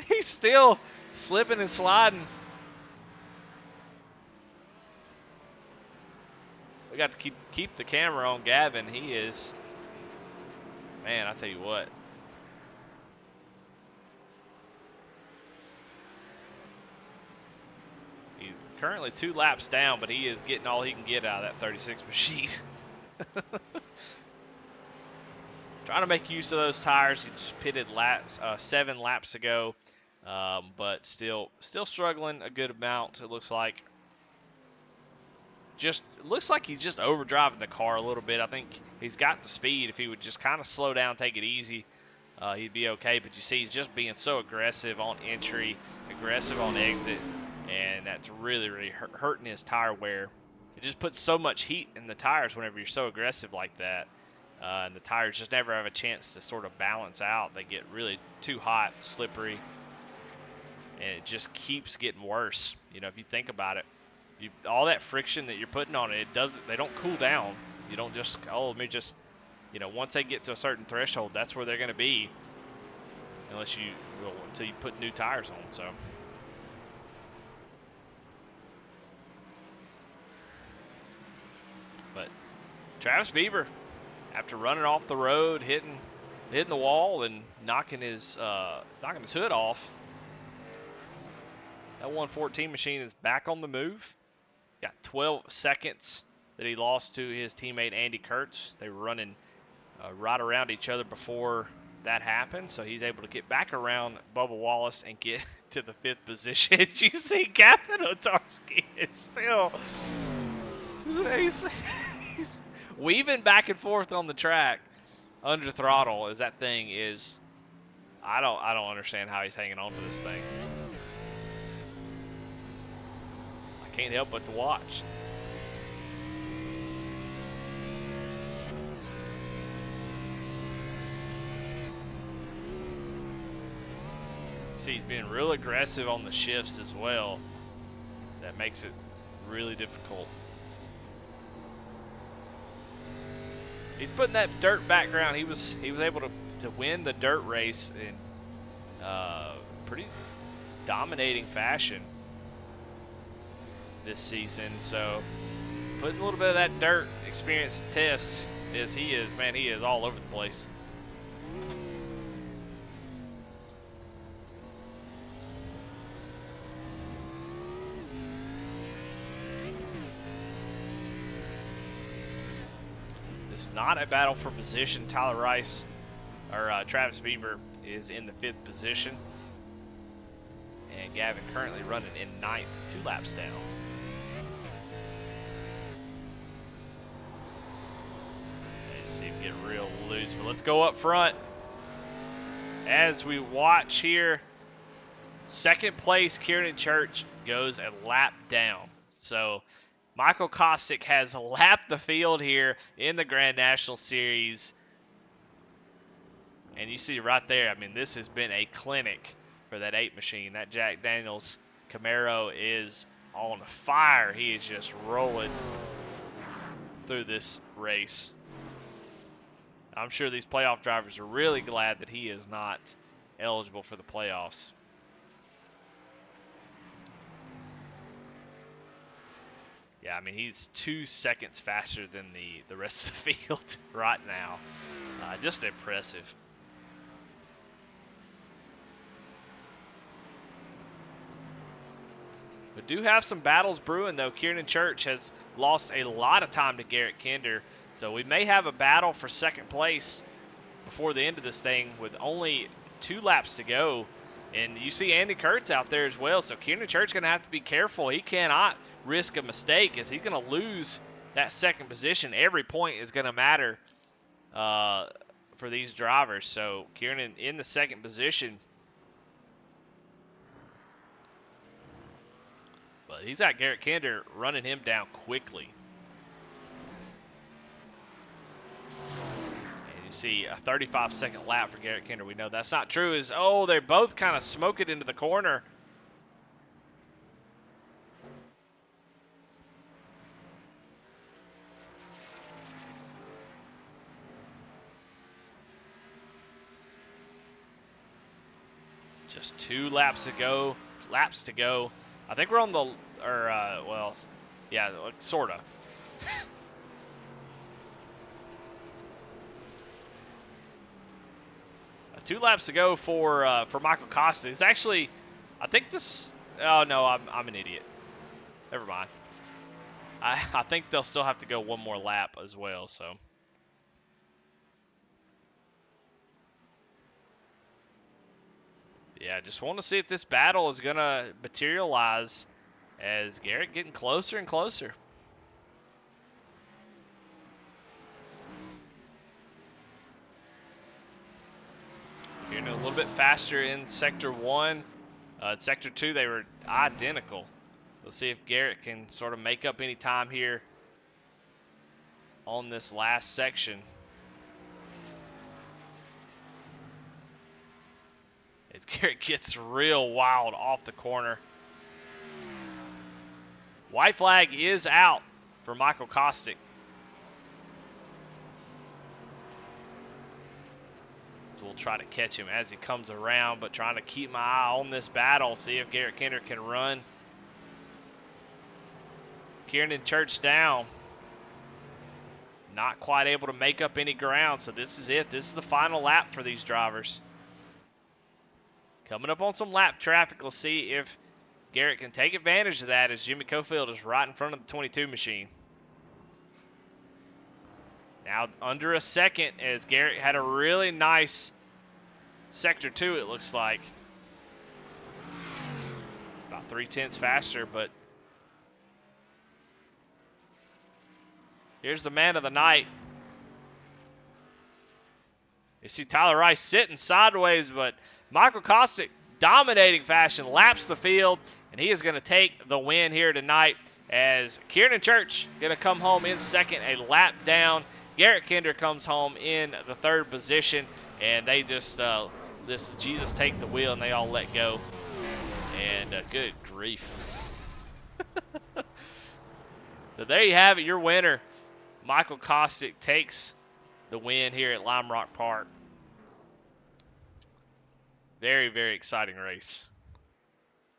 he's still slipping and sliding. We got to keep the camera on Gavin. He is, man, I tell you what. He's currently 2 laps down, but he is getting all he can get out of that 36 machine. Trying to make use of those tires. He just pitted 7 laps ago, but still struggling a good amount. It looks like. Looks like he's just overdriving the car a little bit. I think he's got the speed. If he would just kind of slow down, take it easy, he'd be okay. But you see, he's just being so aggressive on entry, aggressive on exit, and that's really hurting his tire wear. It just puts so much heat in the tires whenever you're so aggressive like that. And the tires just never have a chance to sort of balance out. They get really too hot, slippery, and it just keeps getting worse. You know, if you think about it, all that friction that you're putting on it, they don't cool down. You don't just, let me just, once they get to a certain threshold, that's where they're going to be, until you put new tires on. So. But Travis Beaver, after running off the road, hitting the wall and knocking his hood off, that 114 machine is back on the move. Got 12 seconds that he lost to his teammate Andy Kurtz. They were running right around each other before that happened, so he's able to get back around Bubba Wallace and get to the 5th position. As you see, Captain Otarski is still he's weaving back and forth on the track under throttle. As that thing is, I don't understand how he's hanging on to this thing. Can't help but to watch. See, he's being real aggressive on the shifts as well. That makes it really difficult. He's putting that dirt background. He was able to win the dirt race in pretty dominating fashion this season, so putting a little bit of that dirt experience to test as he is all over the place. This is not a battle for position. Tyler Rice, or Travis Beaver, is in the 5th position, and Gavin currently running in 9th, 2 laps down. See him get real loose, but let's go up front as we watch here. 2nd place, Kieran Church goes a lap down. So Michael Kosick has lapped the field here in the Grand National Series. And you see right there, I mean, this has been a clinic for that 8 machine. That Jack Daniels Camaro is on fire. He is just rolling through this race. I'm sure these playoff drivers are really glad that he is not eligible for the playoffs. Yeah, I mean, he's 2 seconds faster than the rest of the field right now. Just impressive. We do have some battles brewing, though. Kieran Church has lost a lot of time to Garrett Kinder. So we may have a battle for 2nd place before the end of this thing with only 2 laps to go. And you see Andy Kurtz out there as well. So Kieran Church is going to have to be careful. He cannot risk a mistake as he's going to lose that 2nd position. Every point is going to matter for these drivers. So Kieran in the 2nd position. But he's got Garrett Kinder running him down quickly. See a 35-second lap for Garrett Kinder. We know that's not true. They both kind of smoke it into the corner. Just 2 laps to go. I think we're on the, sort of. 2 laps to go for Michael Costa. It's actually, I think this. Oh no, I'm an idiot. never mind. I think they'll still have to go one more lap as well. So yeah, just want to see if this battle is gonna materialize as Garrett getting closer and closer. Getting a little bit faster in Sector 1. Sector 2, they were identical. We'll see if Garrett can sort of make up any time here on this last section. As Garrett gets real wild off the corner. White flag is out for Michael Kostick. So we'll try to catch him as he comes around, but trying to keep my eye on this battle, see if Garrett Kinder can run Kieran Church down. Not quite able to make up any ground, so this is it. This is the final lap for these drivers. Coming up on some lap traffic, let's see if Garrett can take advantage of that as Jimmy Cofield is right in front of the 22 machine. Now under a second as Garrett had a really nice Sector 2, it looks like. About 3/10 faster, but here's the man of the night. You see Tyler Rice sitting sideways, but Michael Kostick, dominating fashion, laps the field, and he is going to take the win here tonight as Kieran Church going to come home in second, a lap down. Garrett Kinder comes home in the third position, and they just, this Jesus take the wheel, and they all let go. And good grief. So there you have it, your winner. Michael Kostick takes the win here at Lime Rock Park. Very, very exciting race.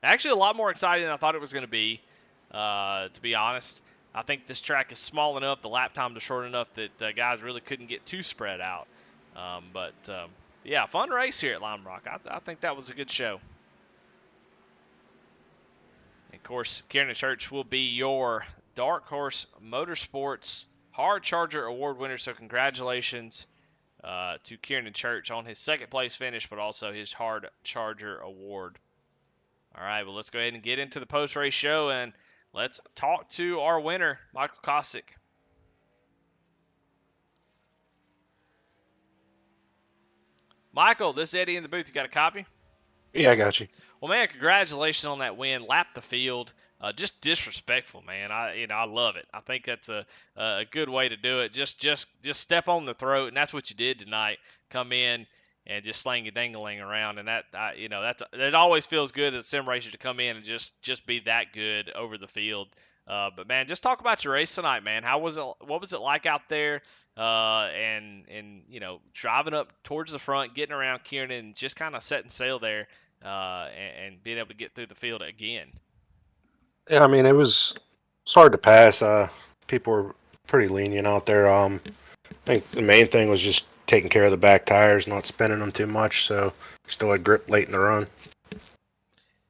Actually, a lot more exciting than I thought it was going to be honest. I think this track is small enough, the lap times are short enough that guys really couldn't get too spread out. Yeah, fun race here at Lime Rock. I think that was a good show. And of course, Kieran Church will be your Dark Horse Motorsports Hard Charger Award winner, so congratulations to Kieran Church on his second place finish, but also his Hard Charger Award. All right, well, let's go ahead and get into the post-race show, and let's talk to our winner, Michael Kostick. Michael, this is Eddie in the booth. You got a copy? Yeah, I got you. Well, man, congratulations on that win. Lap the field. Just disrespectful, man. I love it. I think that's a good way to do it. Just step on the throat, and that's what you did tonight. Come in and just slang a dangling around, and it always feels good as sim racers to come in and just be that good over the field. But man, just talk about your race tonight, man. How was it? What was it like out there? And driving up towards the front, getting around Kieran, and just kind of setting sail there. And being able to get through the field again. Yeah, I mean it's hard to pass. People were pretty lenient out there. I think the main thing was just taking care of the back tires, not spinning them too much, so still had grip late in the run.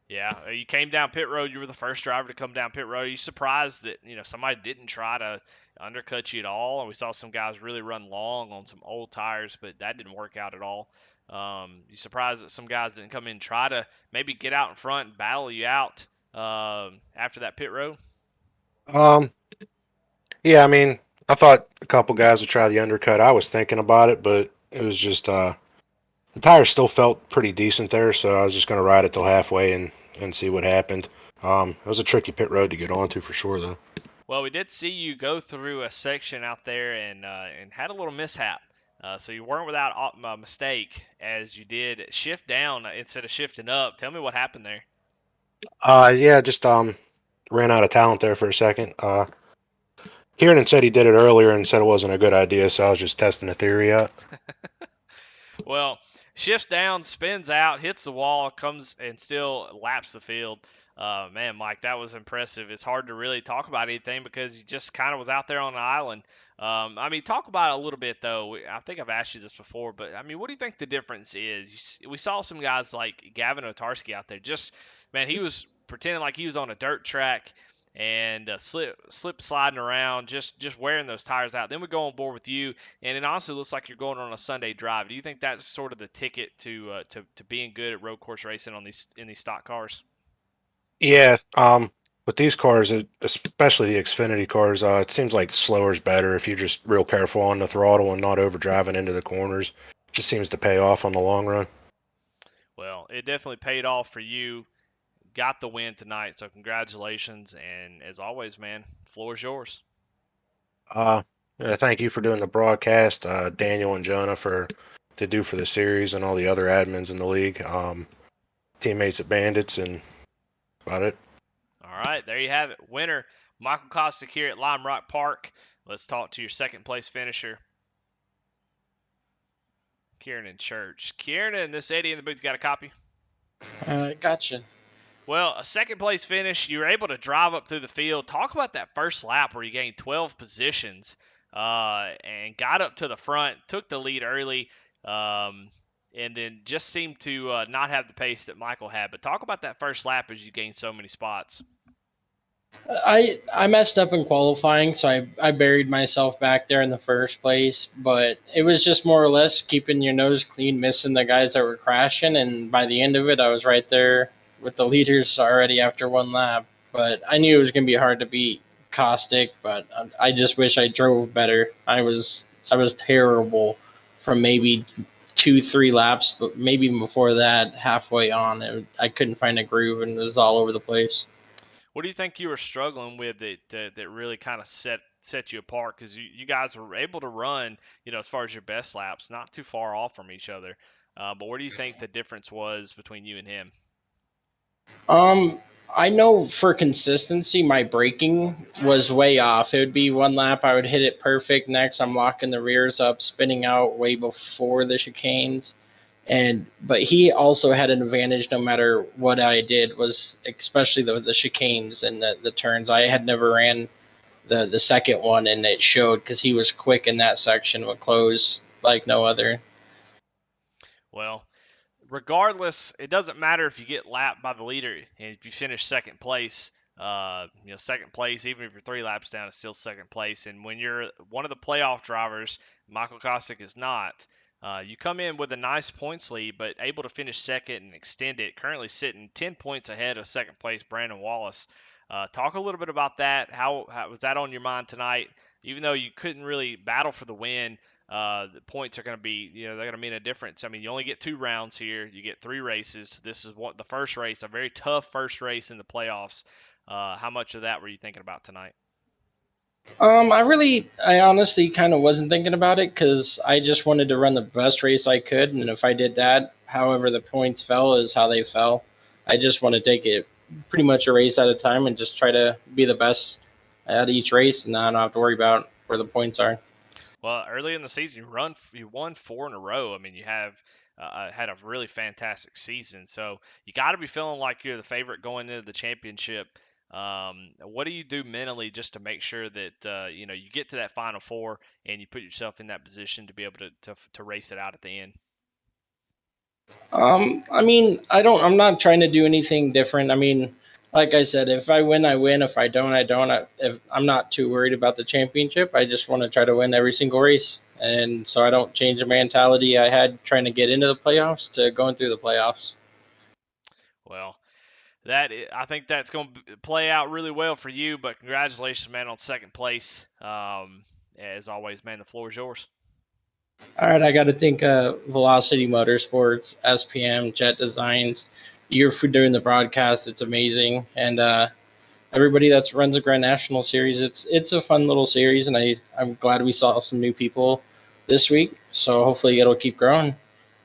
Yeah, you came down pit road. You were the first driver to come down pit road. Are you surprised that somebody didn't try to undercut you at all? And we saw some guys really run long on some old tires, but that didn't work out at all. You surprised that some guys didn't come in and try to maybe get out in front and battle you out after that pit road? Um, yeah, I mean, I thought a couple guys would try the undercut. I was thinking about it, but it was just the tires still felt pretty decent there, so I was just going to ride it till halfway and see what happened. It was a tricky pit road to get onto for sure, though. Well, we did see you go through a section out there and had a little mishap. So you weren't without a mistake as you did shift down instead of shifting up. Tell me what happened there. Yeah, just ran out of talent there for a second. Kieran said he did it earlier and said it wasn't a good idea, so I was just testing the theory out. Well, shifts down, spins out, hits the wall, comes and still laps the field. Man, Mike, that was impressive. It's hard to really talk about anything because you just kind of was out there on an island. Talk about it a little bit, though. I think I've asked you this before, but, what do you think the difference is? We saw some guys like Gavin Otarski out there. Man, he was pretending like he was on a dirt track. and slip sliding around, just wearing those tires out. Then we go on board with you, and it honestly looks like you're going on a Sunday drive. Do you think that's sort of the ticket to being good at road course racing on these stock cars? Yeah, with these cars, especially the Xfinity cars, it seems like slower is better if you're just real careful on the throttle and not overdriving into the corners. Just seems to pay off on the long run. Well, it definitely paid off for you. Got the win tonight, so congratulations. And as always, man, floor is yours. Uh, Thank you for doing the broadcast, Daniel and Jonah for to do for the series and all the other admins in the league, teammates at Bandits, and about it. All right, there you have it. Winner, Michael Kostick here at Lime Rock Park. Let's talk to your second place finisher, Kieran Church. Kieran, this Eddie in the booth got a copy? Gotcha. Well, a second place finish. You were able to drive up through the field. Talk about that first lap where you gained 12 positions and got up to the front, took the lead early, and then just seemed to not have the pace that Michael had. But talk about that first lap as you gained so many spots. I messed up in qualifying, so I buried myself back there in the first place. But it was just more or less keeping your nose clean, missing the guys that were crashing, and by the end of it, I was right there with the leaders already after one lap. But I knew it was going to be hard to beat Caustic, but I just wish I drove better. I was terrible from maybe 2 3 laps, but maybe even before that, halfway on, I couldn't find a groove and it was all over the place. What do you think you were struggling with that really kind of set you apart? Because you guys were able to run, as far as your best laps, not too far off from each other. But what do you think the difference was between you and him? Um, I know for consistency, my braking was way off. It would be one lap, I would hit it perfect. Next, I'm locking the rears up, spinning out way before the chicanes. But he also had an advantage no matter what I did, was especially the chicanes and the turns. I had never ran the second one, and it showed because he was quick in that section, would close like no other. Well, regardless, it doesn't matter if you get lapped by the leader and if you finish second place. Second place, even if you're 3 laps down, is still second place. And when you're one of the playoff drivers, Michael Kostick is not. You come in with a nice points lead, but able to finish second and extend it. Currently sitting 10 points ahead of second place Brandon Wallace. Talk a little bit about that. How was that on your mind tonight? Even though you couldn't really battle for the win, the points are going to be, they're going to mean a difference. I mean, you only get 2 rounds here. You get 3 races. This is what the first race, a very tough first race in the playoffs. How much of that were you thinking about tonight? I honestly kind of wasn't thinking about it because I just wanted to run the best race I could, and if I did that, however the points fell is how they fell. I just want to take it pretty much a race at a time and just try to be the best at each race, and I don't have to worry about where the points are. Well, early in the season, you won 4 in a row. I mean, you have had a really fantastic season. So you got to be feeling like you're the favorite going into the championship. What do you do mentally just to make sure that you get to that Final Four and you put yourself in that position to be able to race it out at the end? I mean, I'm not trying to do anything different. I mean, like I said, if I win, I win. If I don't, I don't. If I'm not too worried about the championship, I just want to try to win every single race, and so I don't change the mentality I had trying to get into the playoffs to going through the playoffs. Well, I think that's going to play out really well for you. But congratulations, man, on second place. As always, man, the floor is yours. All right, I got to think Velocity Motorsports, SPM, Jet Designs. You're for doing the broadcast. It's amazing, and everybody that runs the Grand National Series. It's a fun little series, and I'm glad we saw some new people this week. So hopefully it'll keep growing.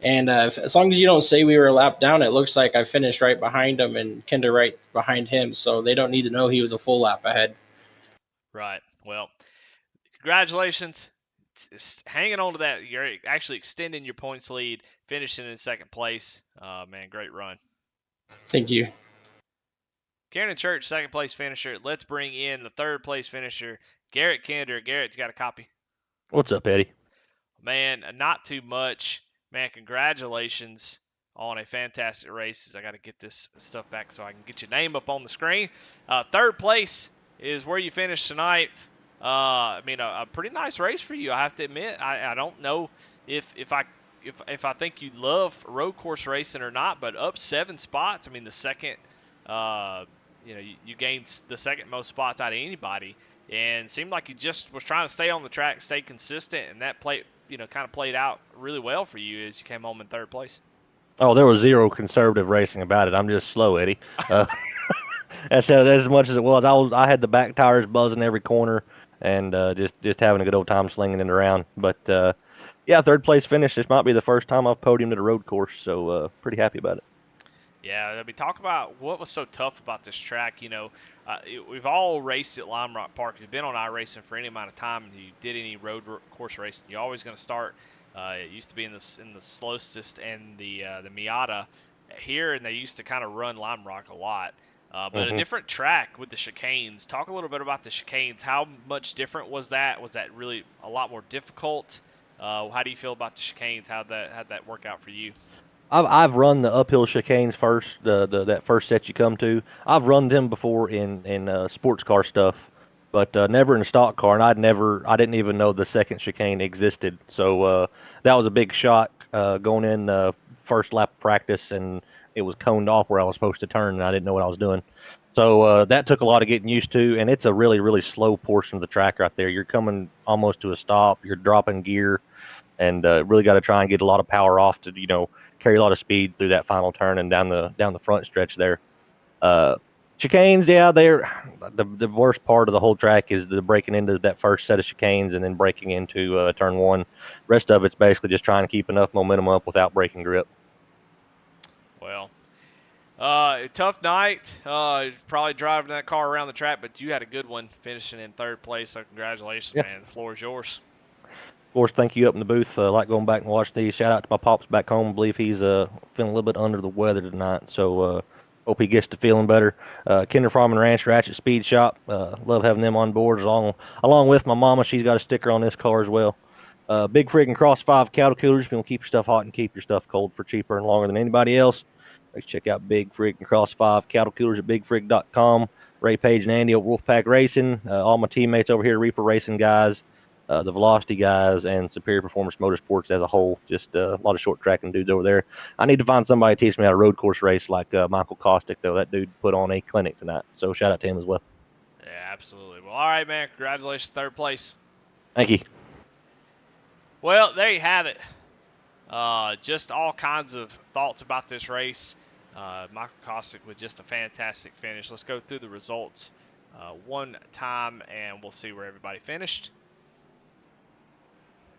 And as long as you don't say we were a lap down, it looks like I finished right behind him and Kinder right behind him. So they don't need to know he was a full lap ahead. Right. Well, congratulations. Hanging on to that. You're actually extending your points lead, finishing in second place. Man, great run. Thank you. Karen Church, second place finisher. Let's bring in the third place finisher, Garrett Kinder. Garrett, you got a copy? What's up, Eddie? Man, not too much. Man, congratulations on a fantastic race. I got to get this stuff back so I can get your name up on the screen. Third place, is where you finished tonight. I mean, a pretty nice race for you, I have to admit. I don't know if I think you love road course racing or not, but up 7 spots. I mean, the second, you gained the second most spots out of anybody, and seemed like you just was trying to stay on the track, stay consistent, and that kind of played out really well for you as you came home in 3rd place. Oh, there was zero conservative racing about it. I'm just slow, Eddie. That's as much as it was. I had the back tires buzzing every corner, and just having a good old time slinging it around. But yeah, 3rd place finish. This might be the first time I've podiumed at a road course, so pretty happy about it. Yeah, I mean, talk about what was so tough about this track. We've all raced at Lime Rock Park. If you've been on iRacing for any amount of time and you did any course racing, you're always going to start. It used to be in the slowest and the Miata here, and they used to kind of run Lime Rock a lot. But a different track with the chicanes. Talk a little bit about the chicanes. How much different was that? Was that really a lot more difficult? How do you feel about the chicanes? How'd that work out for you? I've run the uphill chicanes first, that first set you come to. I've run them before in sports car stuff, but never in a stock car. And I didn't even know the second chicane existed. So that was a big shock going in first lap of practice, and it was coned off where I was supposed to turn, and I didn't know what I was doing. So that took a lot of getting used to, and it's a really really slow portion of the track right there. You're coming almost to a stop. You're dropping gear, and really got to try and get a lot of power off to carry a lot of speed through that final turn and down the front stretch there. Chicanes, yeah, they're the worst part of the whole track is the breaking into that first set of chicanes and then breaking into turn 1. Rest of it's basically just trying to keep enough momentum up without breaking grip. Well, tough night. Probably driving that car around the track, but you had a good one, finishing in 3rd place. So congratulations, Yeah. man. The floor is yours. Of course, thank you up in the booth. Like going back and watching these. Shout out to my pops back home. I believe he's feeling a little bit under the weather tonight, so hope he gets to feeling better. Kinder Farm and Ranch Ratchet Speed Shop. Love having them on board along with my mama. She's got a sticker on this car as well. Big Frig and Cross 5 cattle coolers. If you want to keep your stuff hot and keep your stuff cold for cheaper and longer than anybody else, let's check out Big Frig and Cross 5 cattle coolers at bigfrig.com. Ray Page and Andy at Wolfpack Racing. All my teammates over here, Reaper Racing guys. The Velocity guys, and Superior Performance Motorsports as a whole. Just a lot of short tracking dudes over there. I need to find somebody to teach me how to road course race like Michael Kostick, though. That dude put on a clinic tonight. So shout out to him as well. Yeah, absolutely. Well, all right, man. Congratulations, 3rd place. Thank you. Well, there you have it. Just all kinds of thoughts about this race. Michael Kostick with just a fantastic finish. Let's go through the results one time, and we'll see where everybody finished.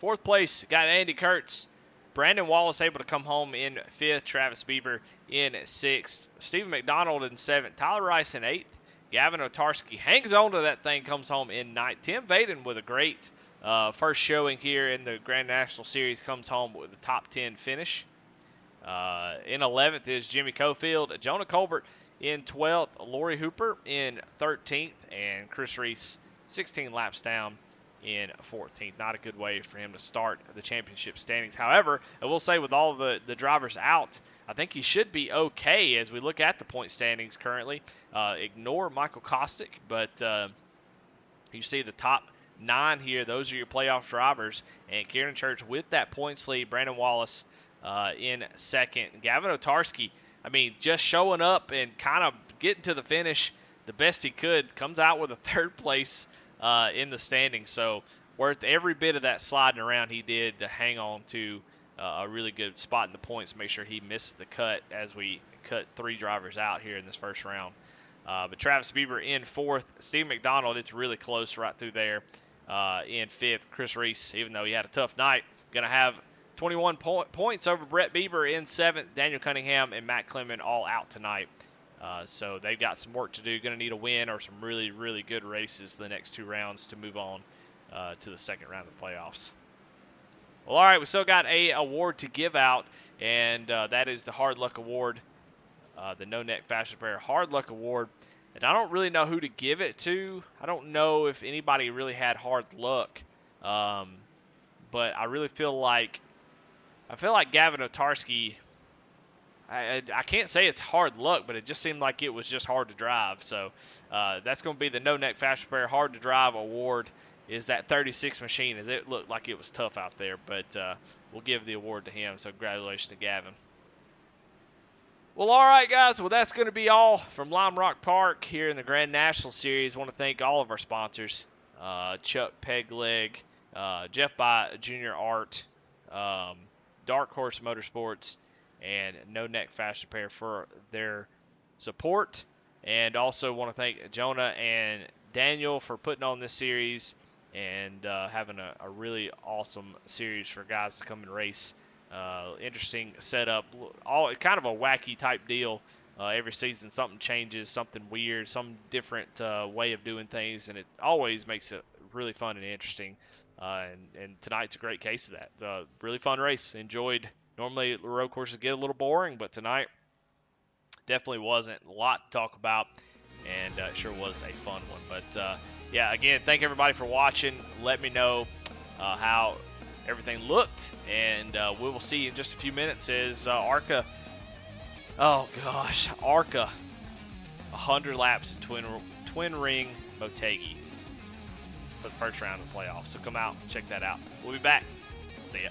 4th place, got Andy Kurtz. Brandon Wallace able to come home in 5th. Travis Bieber in 6th. Stephen McDonald in 7th. Tyler Rice in 8th. Gavin Otarski hangs on to that thing, comes home in 9th. Tim Vaden with a great first showing here in the Grand National Series, comes home with a top 10 finish. In 11th is Jimmy Cofield. Jonah Colbert in 12th. Lori Hooper in 13th. And Chris Reese 16 laps down in 14th. Not a good way for him to start the championship standings. However, I will say with all the drivers out, I think he should be okay as we look at the point standings currently. Ignore Michael Kostick, but you see the top 9 here. Those are your playoff drivers. And Kieran Church with that points lead. Brandon Wallace in 2nd. Gavin Otarski, I mean, just showing up and kind of getting to the finish the best he could, comes out with a 3rd place in the standings. So worth every bit of that sliding around he did to hang on to a really good spot in the points, make sure he missed the cut as we cut 3 drivers out here in this first round. But Travis Bieber in 4th. Steve McDonald, it's really close right through there in 5th. Chris Reese, even though he had a tough night, going to have 21 points over Brett Bieber in 7th. Daniel Cunningham and Matt Clement all out tonight. So they've got some work to do. Going to need a win or some really, really good races the next 2 rounds to move on to the second round of the playoffs. Well, all right, we still got a award to give out, and that is the Hard Luck Award, the No Neck Fashion Player Hard Luck Award. And I don't really know who to give it to. I don't know if anybody really had hard luck, but I really feel like Gavin Otarski I can't say it's hard luck, but it just seemed like it was just hard to drive. So that's going to be the No Neck Fast Repair Hard to Drive award. Is that 36 machine? As it looked like it was tough out there, but we'll give the award to him. So congratulations to Gavin. Well, all right, guys. Well, that's going to be all from Lime Rock Park here in the Grand National Series. I want to thank all of our sponsors: Chuck Pegleg, Jeff by Junior Art, Dark Horse Motorsports, and No Neck Fast Repair for their support. And also want to thank Jonah and Daniel for putting on this series and having a really awesome series for guys to come and race. Interesting setup, all kind of a wacky type deal. Every season something changes, something weird, some different way of doing things, and it always makes it really fun and interesting. And tonight's a great case of that. Really fun race. Enjoyed. Normally road courses get a little boring, but tonight definitely wasn't. A lot to talk about, and it sure was a fun one. But yeah, again, thank everybody for watching. Let me know how everything looked, and we will see you in just a few minutes as ARCA, ARCA 100 laps in twin ring Motegi for the first round of the playoffs. So come out, check that out. We'll be back. See ya.